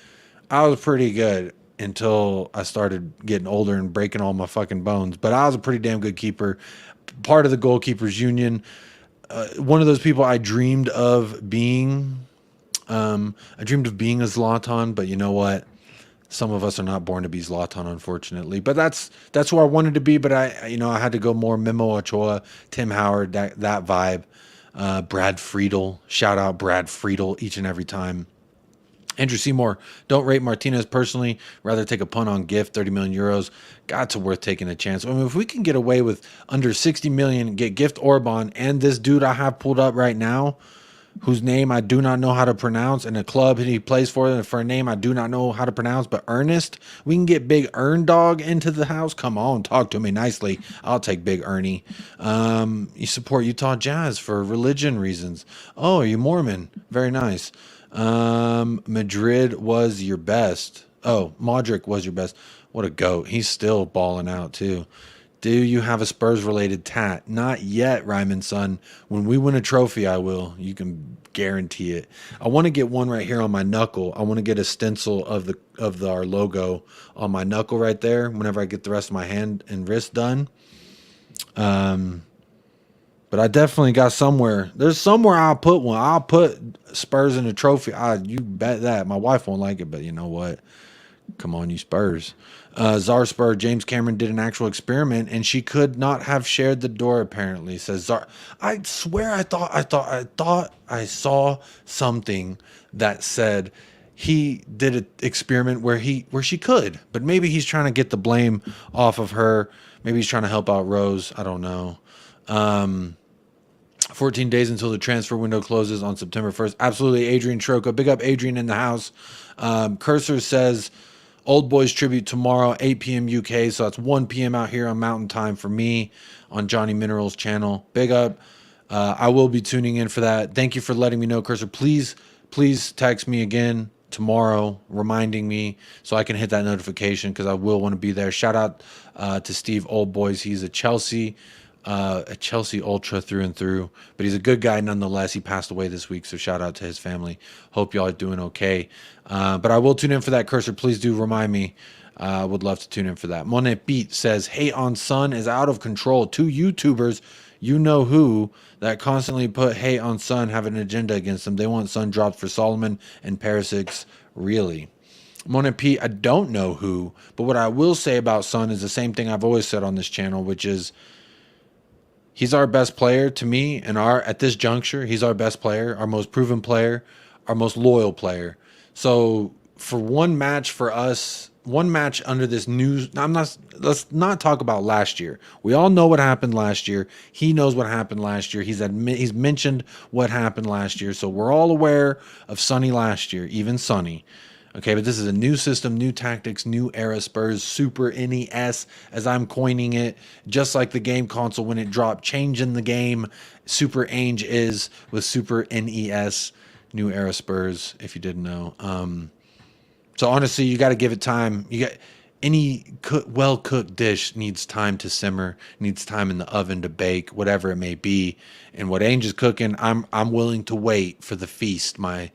Until I started getting older and breaking all my fucking bones. But I was a pretty damn good keeper. Part of the goalkeepers union. One of those people I dreamed of being I dreamed of being a Zlatan, but you know what? Some of us are not born to be Zlatan, unfortunately. But that's who I wanted to be. But I had to go more Memo Ochoa, Tim Howard, that vibe. Brad Friedel, shout out Brad Friedel each and every time. Andrew Seymour, don't rate Martinez personally. Rather take a punt on Gift, 30 million euros. God's worth taking a chance. I mean, if we can get away with under 60 million, get Gift Orban and this dude I have pulled up right now, whose name I do not know how to pronounce, and a club he plays for a name I do not know how to pronounce, but Ernest. We can get Big Ern Dog into the house. Come on, talk to me nicely. I'll take Big Ernie. You support Utah Jazz for religion reasons. Oh, are you Mormon? Very nice. Madrid was your best. Oh, Modric was your best. What a goat. He's still balling out too. Do you have a Spurs-related tat? Not yet, Ryman son. When we win a trophy, I will. You can guarantee it. I want to get one right here on my knuckle. I want to get a stencil of our logo on my knuckle right there whenever I get the rest of my hand and wrist done. But I definitely got somewhere. There's somewhere I'll put one. I'll put Spurs in a trophy. You bet that. My wife won't like it, but you know what? Come on, you Spurs. Czar Spur, James Cameron did an actual experiment, and she could not have shared the door, apparently, says Czar. I swear I thought I saw something that said he did an experiment where she could, but maybe he's trying to get the blame off of her. Maybe he's trying to help out Rose. I don't know. 14 days until the transfer window closes on September 1st. Absolutely, Adrian Troco. Big up Adrian in the house. Cursor says, Old Boys tribute tomorrow, 8 p.m. UK. So that's 1 p.m. out here on Mountain Time for me on Johnny Minerals channel. Big up. I will be tuning in for that. Thank you for letting me know, Cursor. Please text me again tomorrow, reminding me so I can hit that notification because I will want to be there. Shout out to Steve Old Boys. He's a Chelsea ultra through and through, but he's a good guy nonetheless. He passed away this week, so shout out to his family. Hope y'all are doing okay. But I will tune in for that, Cursor. Please do remind me. I would love to tune in for that. Monet Beat says, hate on Sun is out of control. Two YouTubers, you know who, that constantly put hate on Sun have an agenda against them. They want Sun dropped for Solomon and Perisic. Really? Monet Pete, I don't know who, but what I will say about Sun is the same thing I've always said on this channel, which is he's our best player to me, and at this juncture, he's our best player, our most proven player, our most loyal player. So for one match for us, one match under this new, let's not talk about last year. We all know what happened last year. He knows what happened last year. He's mentioned what happened last year. So we're all aware of Sonny last year, even Sonny. Okay, but this is a new system, new tactics, new era Spurs, Super NES, as I'm coining it, just like the game console when it dropped, changing the game. Super Ange is with Super NES, new era Spurs, if you didn't know. So honestly, you got to give it time. Any well-cooked dish needs time to simmer, needs time in the oven to bake, whatever it may be. And what Ange is cooking, I'm willing to wait for the feast, my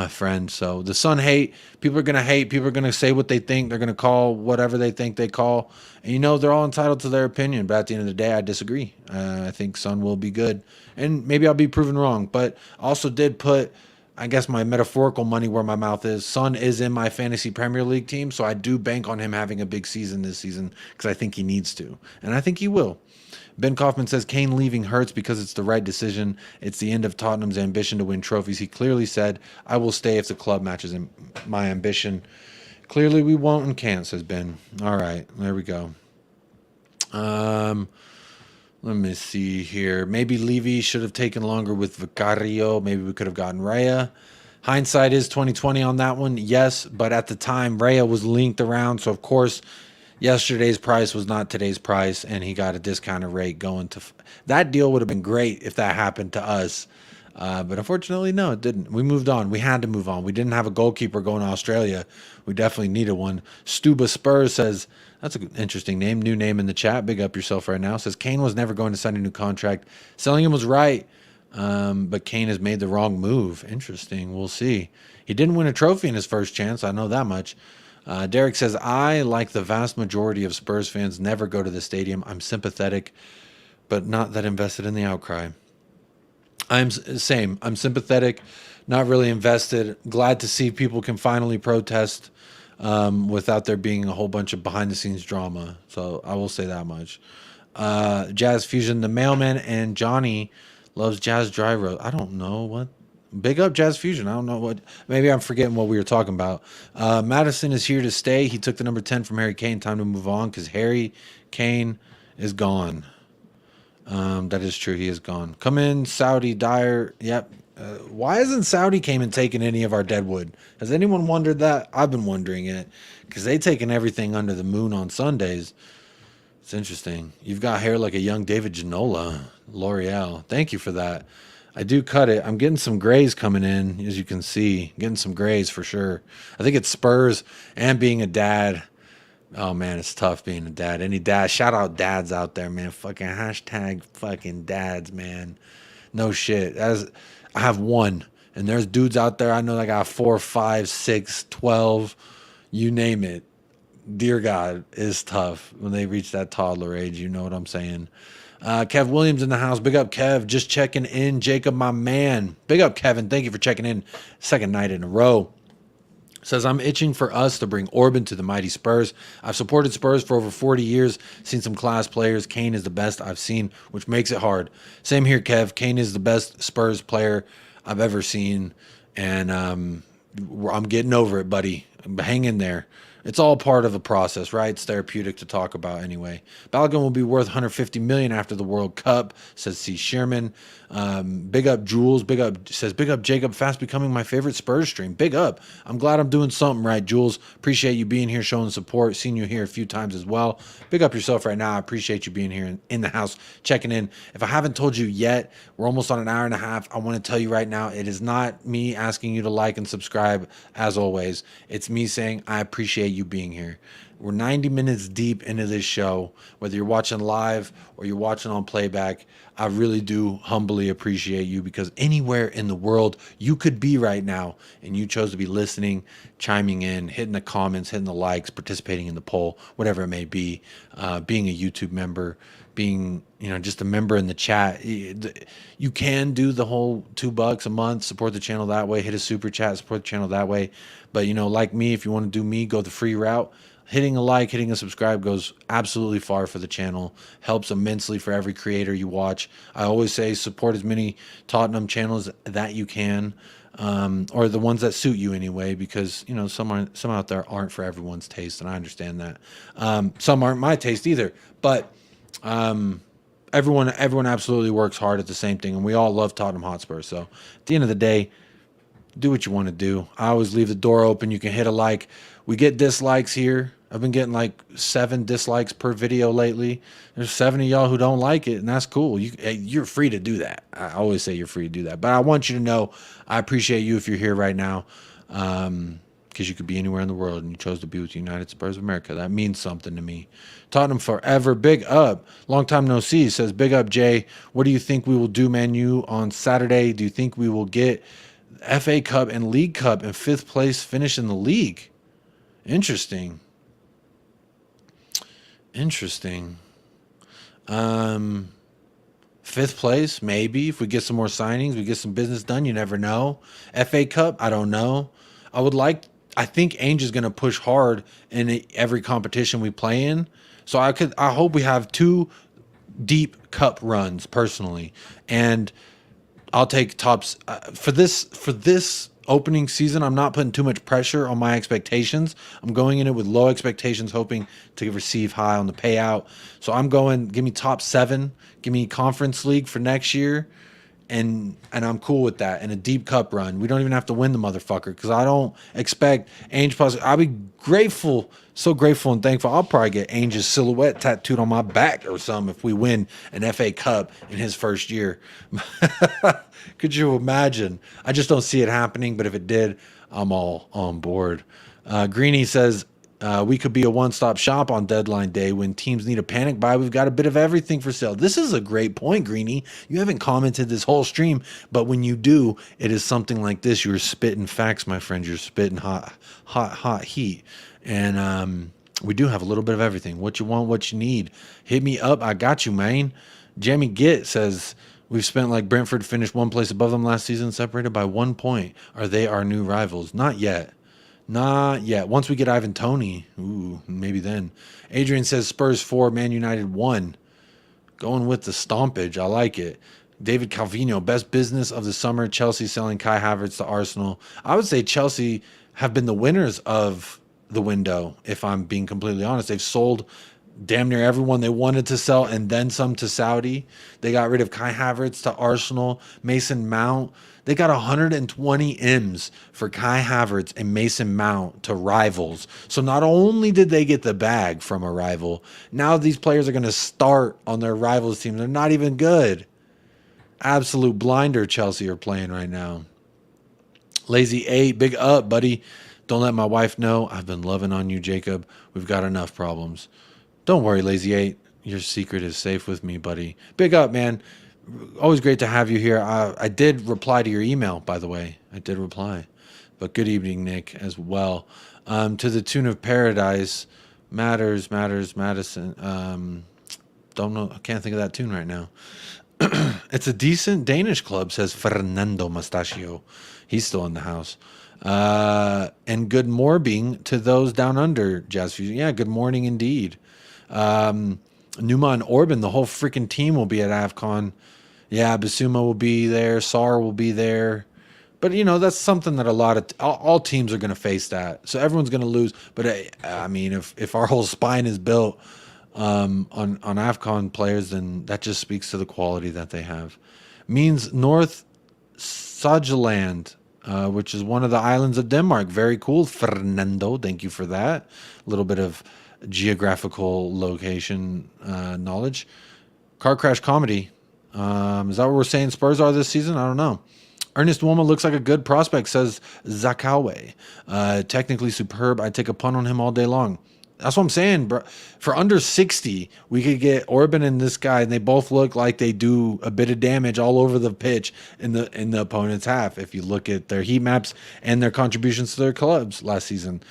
friend. So the Sun hate. People are gonna hate. People are gonna say what they think. They're gonna call whatever they think they call. And they're all entitled to their opinion. But at the end of the day, I disagree. I think Sun will be good, and maybe I'll be proven wrong. But I also did put, I guess, my metaphorical money where my mouth is. Son is in my fantasy Premier League team, so I do bank on him having a big season this season because I think he needs to, and I think he will. Ben Kaufman says Kane leaving hurts because it's the right decision. It's the end of Tottenham's ambition to win trophies. He clearly said, I will stay if the club matches my ambition. Clearly we won't and can't, says Ben. All right, there we go. Let me see here. Maybe Levy should have taken longer with Vicario. Maybe we could have gotten Raya. Hindsight is 2020 on that one, yes. But at the time, Raya was linked around. So, of course, yesterday's price was not today's price. And he got a discounted rate going to... That deal would have been great if that happened to us. But unfortunately, no, it didn't. We moved on. We had to move on. We didn't have a goalkeeper going to Australia. We definitely needed one. Stuba Spurs says... That's an interesting name. New name in the chat. Big up yourself right now. Says Kane was never going to sign a new contract. Selling him was right, but Kane has made the wrong move. Interesting. We'll see. He didn't win a trophy in his first chance. I know that much. Derek says, I, like the vast majority of Spurs fans, never go to the stadium. I'm sympathetic, but not that invested in the outcry. Same. I'm sympathetic, not really invested. Glad to see people can finally protest without there being a whole bunch of behind the scenes drama. So I will say that much. Jazz Fusion, the mailman, and Johnny loves Jazz Dry Roast. I don't know what. Big up Jazz Fusion. I don't know what. Maybe I'm forgetting what we were talking about. Madison is here to stay. He took the number 10 from Harry Kane. Time to move on because Harry Kane is gone. That is true. He is gone. Come in, Saudi Dyer. Yep. Why isn't Saudi came and taken any of our deadwood? Has anyone wondered that? I've been wondering it because they taken everything under the moon on Sundays. It's interesting. You've got hair like a young David Ginola. L'Oreal. Thank you for that. I do cut it. I'm getting some grays coming in, as you can see. Getting some grays for sure. I think it's Spurs and being a dad. Oh, man, it's tough being a dad. Any dad, shout out dads out there, man. Fucking hashtag fucking dads, man. No shit. I have one, and there's dudes out there I know that got 4, 5, 6, 12, you name it. Dear God, it's tough when they reach that toddler age. You know what I'm saying? Kev Williams in the house. Big up, Kev. Just checking in. Jacob, my man. Big up, Kevin. Thank you for checking in. Second night in a row. Says, I'm itching for us to bring Orban to the mighty Spurs. I've supported Spurs for over 40 years, seen some class players. Kane is the best I've seen, which makes it hard. Same here, Kev. Kane is the best Spurs player I've ever seen, and I'm getting over it, buddy. Hang in there. It's all part of the process, right? It's therapeutic to talk about anyway. Balogun will be worth 150 million after the World Cup, says C. Sherman. Big up Jules. Big up Jacob. Fast becoming my favorite Spurs stream. Big up. I'm glad I'm doing something right, Jules. Appreciate you being here, showing support. Seen you here a few times as well. Big up yourself right now. I appreciate you being here in the house, checking in. If I haven't told you yet, we're almost on an hour and a half. I want to tell you right now, it is not me asking you to like and subscribe as always. It's me saying I appreciate you being here. We're 90 minutes deep into this show. Whether you're watching live or you're watching on playback, I really do humbly appreciate you, because anywhere in the world you could be right now and you chose to be listening, chiming in, hitting the comments, hitting the likes, participating in the poll, whatever it may be, being a YouTube member, being, just a member in the chat. You can do the whole $2 a month, support the channel that way, hit a super chat, support the channel that way. But like me, if you want to do me, go the free route. Hitting a like, hitting a subscribe goes absolutely far for the channel, helps immensely for every creator you watch. I always say support as many Tottenham channels that you can, or the ones that suit you anyway, because some out there aren't for everyone's taste, and I understand that. Some aren't my taste either, but everyone absolutely works hard at the same thing, and we all love Tottenham Hotspur. So at the end of the day, do what you want to do. I always leave the door open. You can hit a like. We get dislikes here. I've been getting like 7 dislikes per video lately. There's 7 of y'all who don't like it, and that's cool. You're free to do that. I always say you're free to do that. But I want you to know I appreciate you if you're here right now, because you could be anywhere in the world, and you chose to be with the United Spurs of America. That means something to me. Tottenham forever. Big up. Long time no see. Says, big up, Jay. What do you think we will do, Man U, on Saturday? Do you think we will get FA Cup and League Cup and 5th place finish in the league? Interesting. 5th place, maybe. If we get some more signings, we get some business done. You never know. FA Cup, I don't know. I think Ainge is going to push hard in every competition we play in. So I hope we have 2 deep cup runs personally, and I'll take tops for this opening season. I'm not putting too much pressure on my expectations. I'm going in it with low expectations, hoping to receive high on the payout. So I'm going, give me top 7, give me Conference League for next year, and I'm cool with that. And a deep cup run. We don't even have to win the motherfucker, because I don't expect Ainge plus. I'll be grateful, so grateful and thankful. I'll probably get Ainge's silhouette tattooed on my back or something if we win an FA Cup in his first year. Could you imagine? I just don't see it happening, but if it did, I'm all on board. Greeny says, we could be a one-stop shop on deadline day. When teams need a panic buy, we've got a bit of everything for sale. This is a great point, Greeny. You haven't commented this whole stream, but when you do, it is something like this. You're spitting facts, my friend. You're spitting hot heat. And we do have a little bit of everything. What you want, what you need. Hit me up. I got you, man. Jamie Gitt says, We've spent like Brentford finished one place above them last season, separated by 1 point. Are they our new rivals? Not yet. Not yet. Once we get Ivan Toney, ooh, maybe then. Adrian says Spurs 4, Man United 1. Going with the stompage. I like it. David Calvino, best business of the summer. Chelsea selling Kai Havertz to Arsenal. I would say Chelsea have been the winners of the window, if I'm being completely honest. They've sold damn near everyone they wanted to sell and then some to Saudi. They got rid of Kai Havertz to Arsenal. Mason Mount. They got 120 M's for Kai Havertz and Mason Mount to rivals. So not only did they get the bag from a rival, now these players are going to start on their rivals' team. They're not even good. Absolute blinder Chelsea are playing right now. Lazy 8, big up, buddy. Don't let my wife know. I've been loving on you, Jacob. We've got enough problems. Don't worry, Lazy 8. Your secret is safe with me, buddy. Big up, man. Always great to have you here. I did reply to your email, by the way. I did reply. But good evening, Nick, as well. To the tune of Paradise. Matters, Madison. Don't know. I can't think of that tune right now. It's a decent Danish club, says Fernando Mustachio. He's still in the house. And good morning to those down under, Jazz Fusion. Yeah, good morning indeed. Numa and Orban, the whole freaking team will be at AFCON. Yeah, Basuma will be there. Sar will be there. But, you know, that's something that a lot of all teams are going to face that. So everyone's going to lose. But, I mean, if our whole spine is built on AFCON players, then that just speaks to the quality that they have. Means North Sageland, which is one of the islands of Denmark. Very cool, Fernando. Thank you for that. A little bit of geographical location knowledge. Car crash comedy. Is that what we're saying Spurs are this season? I don't know. Ernest Woma looks like a good prospect, says Zakawe. Technically superb. I'd take a punt on him all day long. That's what I'm saying, bro. For under 60, we could get Orban and this guy, and they both look like they do a bit of damage all over the pitch in the opponent's half. If you look at their heat maps and their contributions to their clubs last season,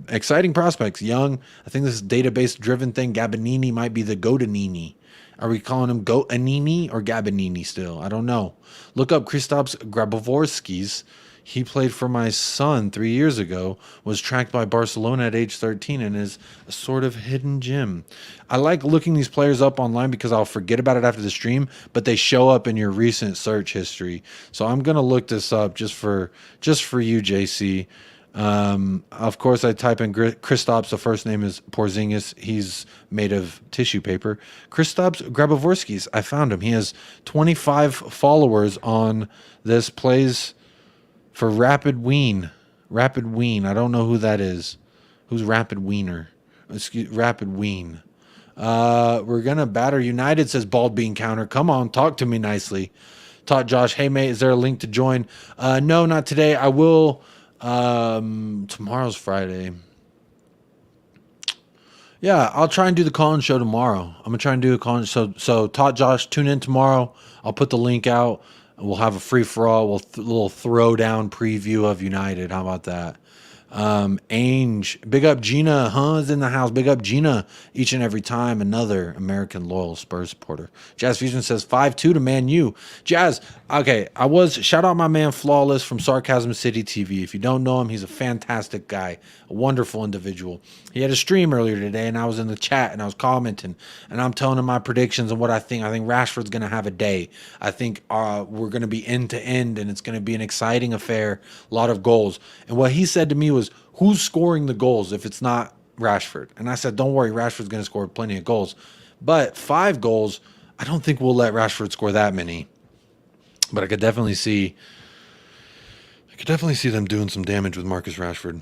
exciting prospects, young. I think this is database-driven thing. Gabonini might be the Godanini. Are we calling him Goanini or Gabonini still? I don't know. Look up Kristaps Grabovorskis. He played for my son 3 years ago, was tracked by Barcelona at age 13, and is a sort of hidden gem. I like looking these players up online because I'll forget about it after the stream, but they show up in your recent search history. So I'm going to look this up just for you, JC. Of course, I type in Kristaps. The first name is Porzingis. He's made of tissue paper. Kristaps Grabovorskis. I found him. He has 25 followers on this. Plays for Rapid Wien. Rapid Wien. I don't know who that is. Who's Rapid Wiener? Rapid Wien. We're going to batter United, says Bald Bean Counter. Come on, talk to me nicely. Taught Josh, hey, mate, is there a link to join? No, not today. I will. Tomorrow's Friday. Yeah, I'll try and do the call-in show tomorrow. I'm going to try and do a call-in. So Taught Josh, tune in tomorrow. I'll put the link out. We'll have a free-for-all. We'll little throwdown preview of United. How about that? Ainge, big up Gina, is in the house. Big up Gina each and every time. Another American loyal Spurs supporter. Jazz Fusion says 5-2 to Man U. Jazz, okay, shout out my man Flawless from Sarcasm City TV. If you don't know him, he's a fantastic guy, a wonderful individual. He had a stream earlier today, and I was in the chat, and I was commenting, and I'm telling him my predictions and what I think. I think Rashford's going to have a day. I think we're going to be end to end, and it's going to be an exciting affair, a lot of goals. And what he said to me was, who's scoring the goals if it's not Rashford? And I said, don't worry, Rashford's going to score plenty of goals. But 5 goals, I don't think we'll let Rashford score that many. But I could definitely see them doing some damage with Marcus Rashford.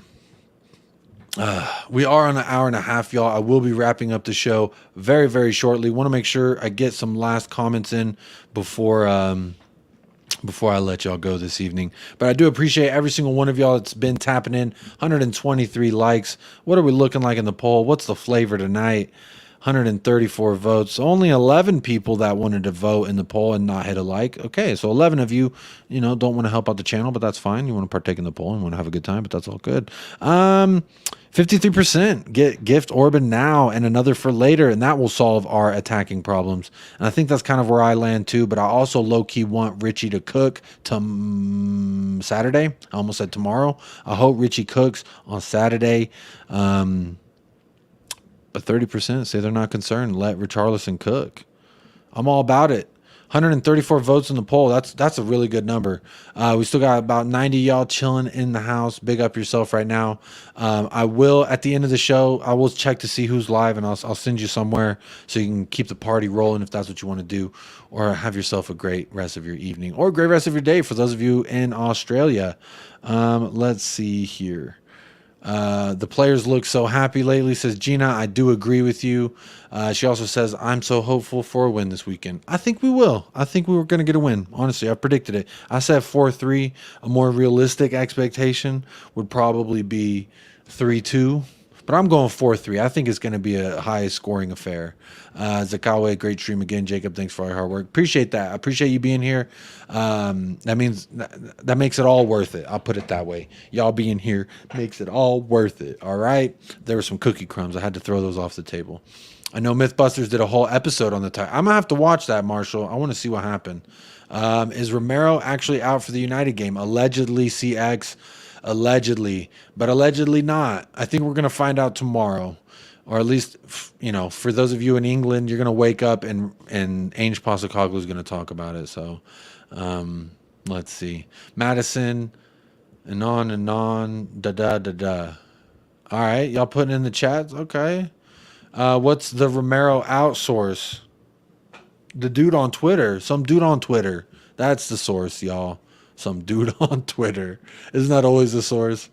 We are on an hour and a half, y'all. I will be wrapping up the show very, very shortly. Want to make sure I get some last comments in before I let y'all go this evening. But I do appreciate every single one of y'all that's been tapping in. 123 likes. What are we looking like in the poll? What's the flavor tonight? 134 votes. Only 11 people that wanted to vote in the poll and not hit a like. Okay, so 11 of you, don't want to help out the channel, but that's fine. You want to partake in the poll and want to have a good time, but that's all good. 53% get gift Orban now and another for later, and that will solve our attacking problems. And I think that's kind of where I land too, but I also low-key want Richie to cook Saturday. I almost said tomorrow. I hope Richie cooks on Saturday. But 30% say they're not concerned. Let Richarlison cook. I'm all about it. 134 votes in the poll. That's a really good number. We still got about 90 y'all chilling in the house. Big up yourself right now. I will, at the end of the show, I will check to see who's live, and I'll send you somewhere so you can keep the party rolling if that's what you want to do, or have yourself a great rest of your evening or a great rest of your day for those of you in Australia. Let's see here. The players look so happy lately, says Gina. I do agree with you. She also says, I'm so hopeful for a win this weekend. I think we will. I think we were going to get a win. Honestly, I predicted it. I said 4-3. A more realistic expectation would probably be 3-2. But I'm going 4-3. I think it's going to be a high scoring affair. Zakawe, great stream again. Jacob, thanks for all your hard work. Appreciate that. I appreciate you being here. That means that makes it all worth it. I'll put it that way. Y'all being here makes it all worth it. All right. There were some cookie crumbs. I had to throw those off the table. I know Mythbusters did a whole episode on the tie. I'm going to have to watch that, Marshall. I want to see what happened. Is Romero actually out for the United game? Allegedly, CX. Allegedly, but allegedly not. I think we're going to find out tomorrow, or at least, for those of you in England, you're going to wake up and Ainge Postecoglou is going to talk about it. So, let's see. Madison, and on, da. All right, y'all putting in the chat. Okay. What's the Romero outsource? The dude on Twitter. Some dude on Twitter. That's the source, y'all. Some dude on Twitter. Isn't that always the source?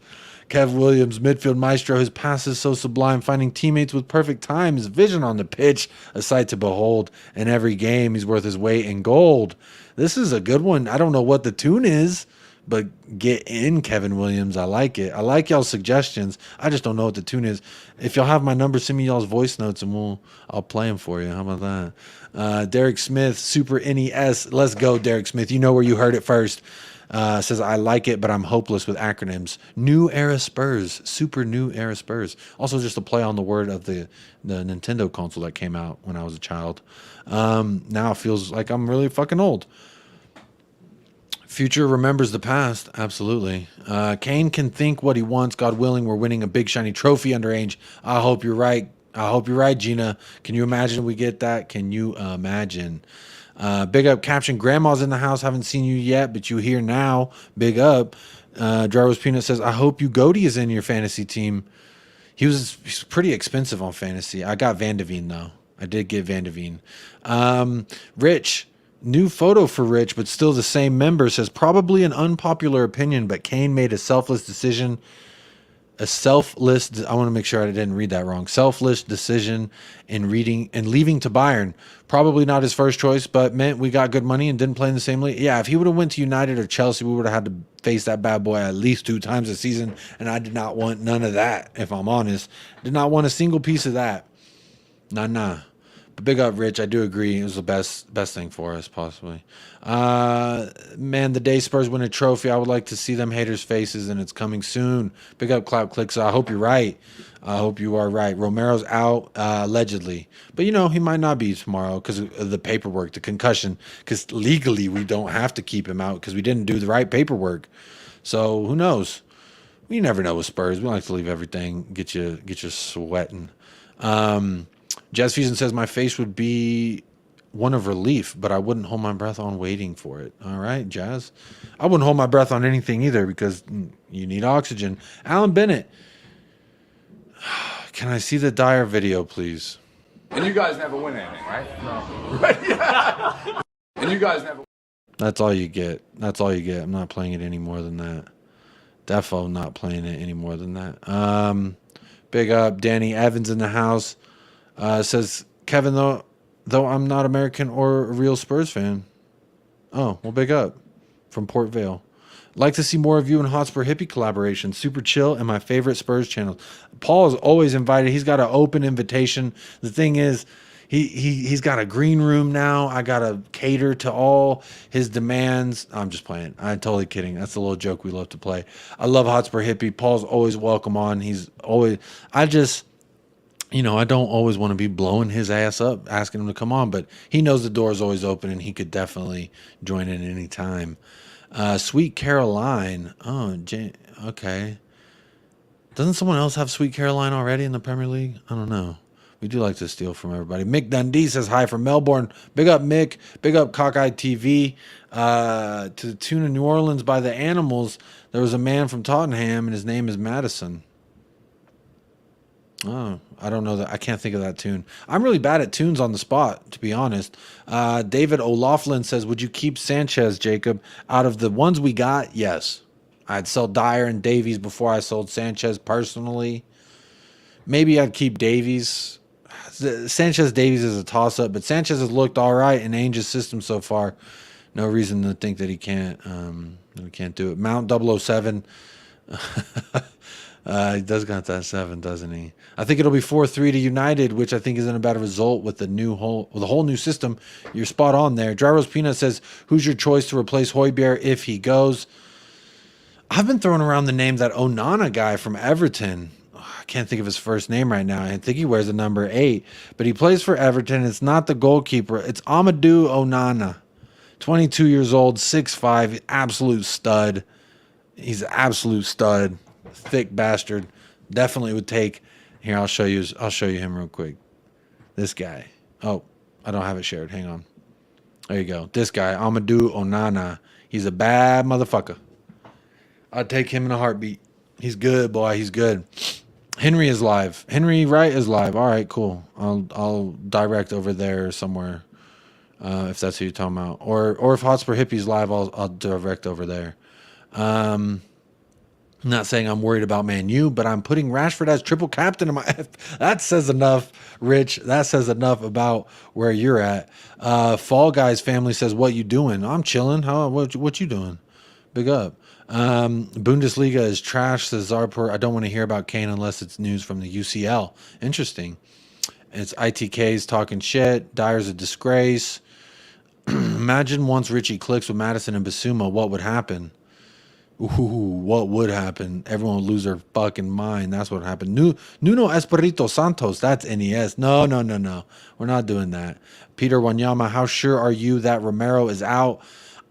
Kev Williams, midfield maestro. His passes so sublime. Finding teammates with perfect time. His vision on the pitch, a sight to behold. In every game, he's worth his weight in gold. This is a good one. I don't know what the tune is, but get in, Kevin Williams. I like it. I like y'all's suggestions. I just don't know what the tune is. If y'all have my number, send me y'all's voice notes and I'll play them for you. How about that? Derek Smith, Super NES. Let's go, Derek Smith. You know where you heard it first. Says, I like it, but I'm hopeless with acronyms. New era Spurs. Super new era Spurs. Also just a play on the word of the Nintendo console that came out when I was a child. Now it feels like I'm really fucking old. Future remembers the past. Absolutely. Kane can think what he wants. God willing, we're winning a big shiny trophy under Ainge. I hope you're right. I hope you're right, Gina. Can you imagine we get that? Can you imagine? Big up caption. Grandma's in the house. Haven't seen you yet, but you here now. Big up. Dry Peanut says, I hope you Goaty is in your fantasy team. He's pretty expensive on fantasy. I got Van de Veen, though. I did get Van de Veen. Rich. New photo for Rich, but still the same member, says, probably an unpopular opinion, but Kane made a selfless decision. I want to make sure I didn't read that wrong. Selfless decision in leaving to Bayern. Probably not his first choice, but meant we got good money and didn't play in the same league. Yeah, if he would have went to United or Chelsea, we would have had to face that bad boy at least 2 times a season, and I did not want none of that, if I'm honest. Did not want a single piece of that. Nah. But big up, Rich. I do agree. It was the best thing for us, possibly. Man, the day Spurs win a trophy, I would like to see them haters' faces, and it's coming soon. Big up, Cloud Clicks. I hope you're right. I hope you are right. Romero's out, allegedly. But, he might not be tomorrow because of the paperwork, the concussion. Because legally, we don't have to keep him out because we didn't do the right paperwork. So, who knows? We never know with Spurs. We like to leave everything, get you sweating. Jazz Fusion says, my face would be one of relief, but I wouldn't hold my breath on waiting for it. All right, Jazz. I wouldn't hold my breath on anything either because you need oxygen. Alan Bennett. Can I see the Dyer video, please? And you guys never win anything, right? No. Right? Yeah. And you guys never. That's all you get. That's all you get. I'm not playing it any more than that. Defo not playing it any more than that. Big up. Danny Evans in the house. Says, Kevin, though I'm not American or a real Spurs fan. Oh, well, big up from Port Vale. Like to see more of you and Hotspur Hippie collaboration. Super chill and my favorite Spurs channels. Paul is always invited. He's got an open invitation. The thing is, he's got a green room now. I gotta cater to all his demands. I'm just playing. I'm totally kidding. That's a little joke we love to play. I love Hotspur Hippie. Paul's always welcome on. He's always. I don't always want to be blowing his ass up, asking him to come on, but he knows the door is always open and he could definitely join in any time. Sweet Caroline. Oh, okay. Doesn't someone else have Sweet Caroline already in the Premier League? I don't know. We do like to steal from everybody. Mick Dundee says hi from Melbourne. Big up, Mick. Big up, Cockeyed TV. To the tune of New Orleans by the Animals, there was a man from Tottenham, and his name is Madison. Oh, I don't know that. I can't think of that tune. I'm really bad at tunes on the spot, to be honest. David O'Loughlin says, would you keep Sanchez, Jacob? Out of the ones we got, yes. I'd sell Dyer and Davies before I sold Sanchez personally. Maybe I'd keep Davies. Sanchez Davies is a toss-up, but Sanchez has looked all right in Ainge's system so far. No reason to think that he can't do it. Mount 007. He does got that 7, doesn't he? I think it'll be 4-3 to United, which I think isn't a bad result with the whole new system. You're spot on there. Gyros Peanut says, who's your choice to replace Højbjerg if he goes? I've been throwing around the name that Onana guy from Everton. I can't think of his first name right now. I think he wears the number 8, but he plays for Everton. It's not the goalkeeper. It's Amadou Onana. 22 years old, 6'5", absolute stud. He's an absolute stud. Thick bastard. Definitely would take. Here, I'll show you him real quick. This guy. Oh, I don't have it shared. Hang on. There you go. This guy, Amadou Onana. He's a bad motherfucker. I'd take him in a heartbeat. He's good, boy. He's good. Henry is live. Henry Wright is live. All right, cool. I'll direct over there somewhere, if that's who you're talking about. Or if Hotspur Hippie's live, I'll direct over there. I'm not saying I'm worried about Man U, but I'm putting Rashford as triple captain in my. That says enough, Rich. That says enough about where you're at. Fall Guys family says, "What you doing?" I'm chilling. What you doing? Big up. Bundesliga is trash, says Zarpur. I don't want to hear about Kane unless it's news from the UCL. Interesting. It's ITK's talking shit. Dyer's a disgrace. Imagine once Richie clicks with Madison and Basuma, what would happen? Ooh, what would happen? Everyone would lose their fucking mind. That's what happened. Nuno Espirito Santos. That's NES. No. We're not doing that. Peter Wanyama, how sure are you that Romero is out?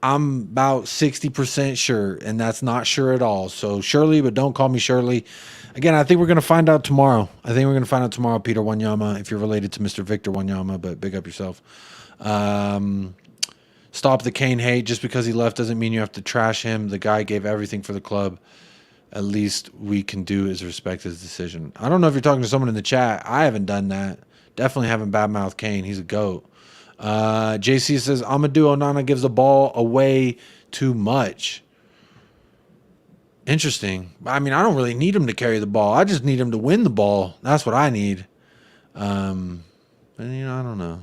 I'm about 60% sure, and that's not sure at all. So Shirley, but don't call me Shirley. Again, I think we're going to find out tomorrow. Peter Wanyama, if you're related to Mr. Victor Wanyama, but big up yourself. Stop the Kane hate. Just because he left doesn't mean you have to trash him. The guy gave everything for the club. At least we can do is respect his decision. I don't know if you're talking to someone in the chat. I haven't done that. Definitely haven't badmouthed Kane. He's a GOAT. JC says, Amadou Onana gives the ball away too much. Interesting. I mean, I don't really need him to carry the ball. I just need him to win the ball. That's what I need. But, I don't know.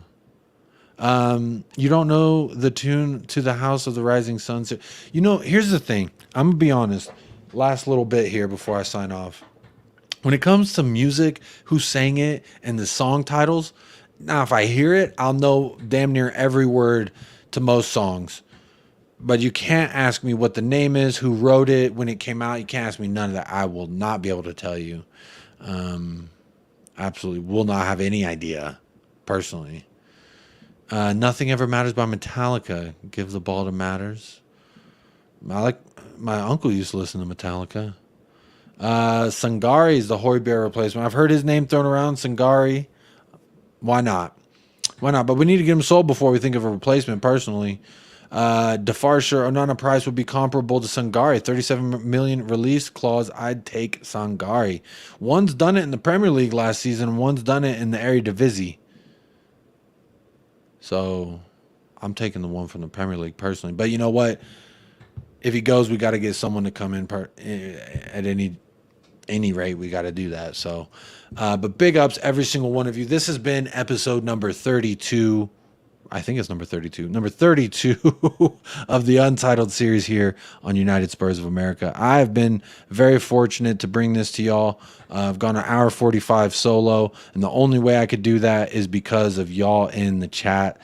You don't know the tune to the House of the Rising Sun. Here's the thing. I'm gonna be honest. Last little bit here before I sign off. When it comes to music, who sang it and the song titles, now if I hear it, I'll know damn near every word to most songs. But you can't ask me what the name is, who wrote it, when it came out. You can't ask me none of that. I will not be able to tell you. Absolutely will not have any idea, personally. Nothing Ever Matters by Metallica. Give the ball to Matters. My uncle used to listen to Metallica. Sangari is the Højbjerg replacement. I've heard his name thrown around, Sangari. Why not? But we need to get him sold before we think of a replacement, personally. Defarsher Onana price would be comparable to Sangari. 37 million release clause. I'd take Sangari. One's done it in the Premier League last season. One's done it in the Eredivisie. So I'm taking the one from the Premier League personally. But you know what? If he goes, we got to get someone to come in at any rate. We got to do that. So, but big ups every single one of you. This has been episode number 32. I think it's number 32. Number 32 of the Untitled series here on United Spurs of America. I've been very fortunate to bring this to y'all. I've gone an hour 45 solo, and the only way I could do that is because of y'all in the chat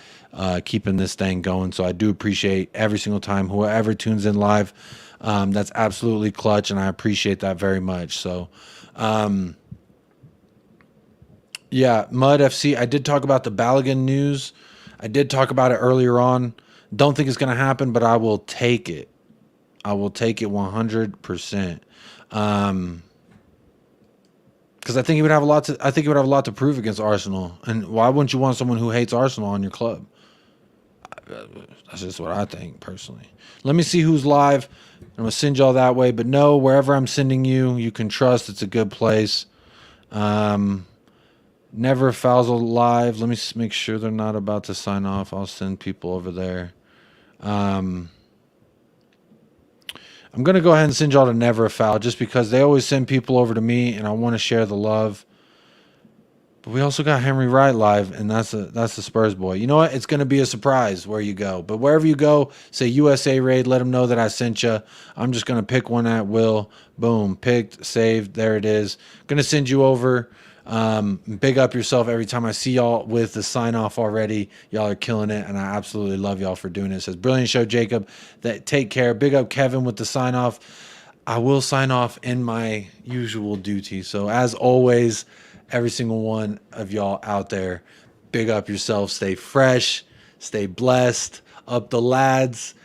keeping this thing going. So I do appreciate every single time whoever tunes in live. That's absolutely clutch, and I appreciate that very much. So, yeah, Mud FC. I did talk about the Balogun news. I did talk about it earlier on. Don't think it's going to happen, but I will take it. I will take it 100%. Because I think he would have a lot to. I think he would have a lot to prove against Arsenal. And why wouldn't you want someone who hates Arsenal on your club? That's just what I think personally. Let me see who's live. I'm gonna send y'all that way. But no, wherever I'm sending you, you can trust it's a good place. Never Fouls live. Let me make sure they're not about to sign off. I'll send people over there. I'm going to go ahead and send y'all to Never a Foul just because they always send people over to me and I want to share the love. But we also got Henry Wright live, and that's the Spurs boy. You know what? It's going to be a surprise where you go. But wherever you go, say USA Raid, let them know that I sent you. I'm just going to pick one at will. Boom. Picked, saved. There it is. Going to send you over. Big up yourself every time I see y'all with the sign off already. Y'all are killing it, and I absolutely love y'all for doing it. It says brilliant show, Jacob. That take care. Big up Kevin with the sign off. I will sign off in my usual duty. So as always, every single one of y'all out there, big up yourself. Stay fresh, stay blessed. Up the lads,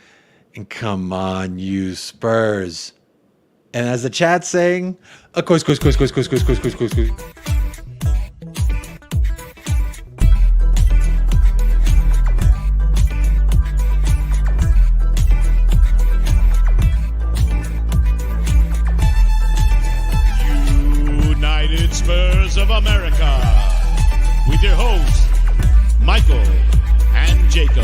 and come on, you Spurs. And as the chat's saying, of course. United Spurs of America, with your hosts, Michael and Jacob.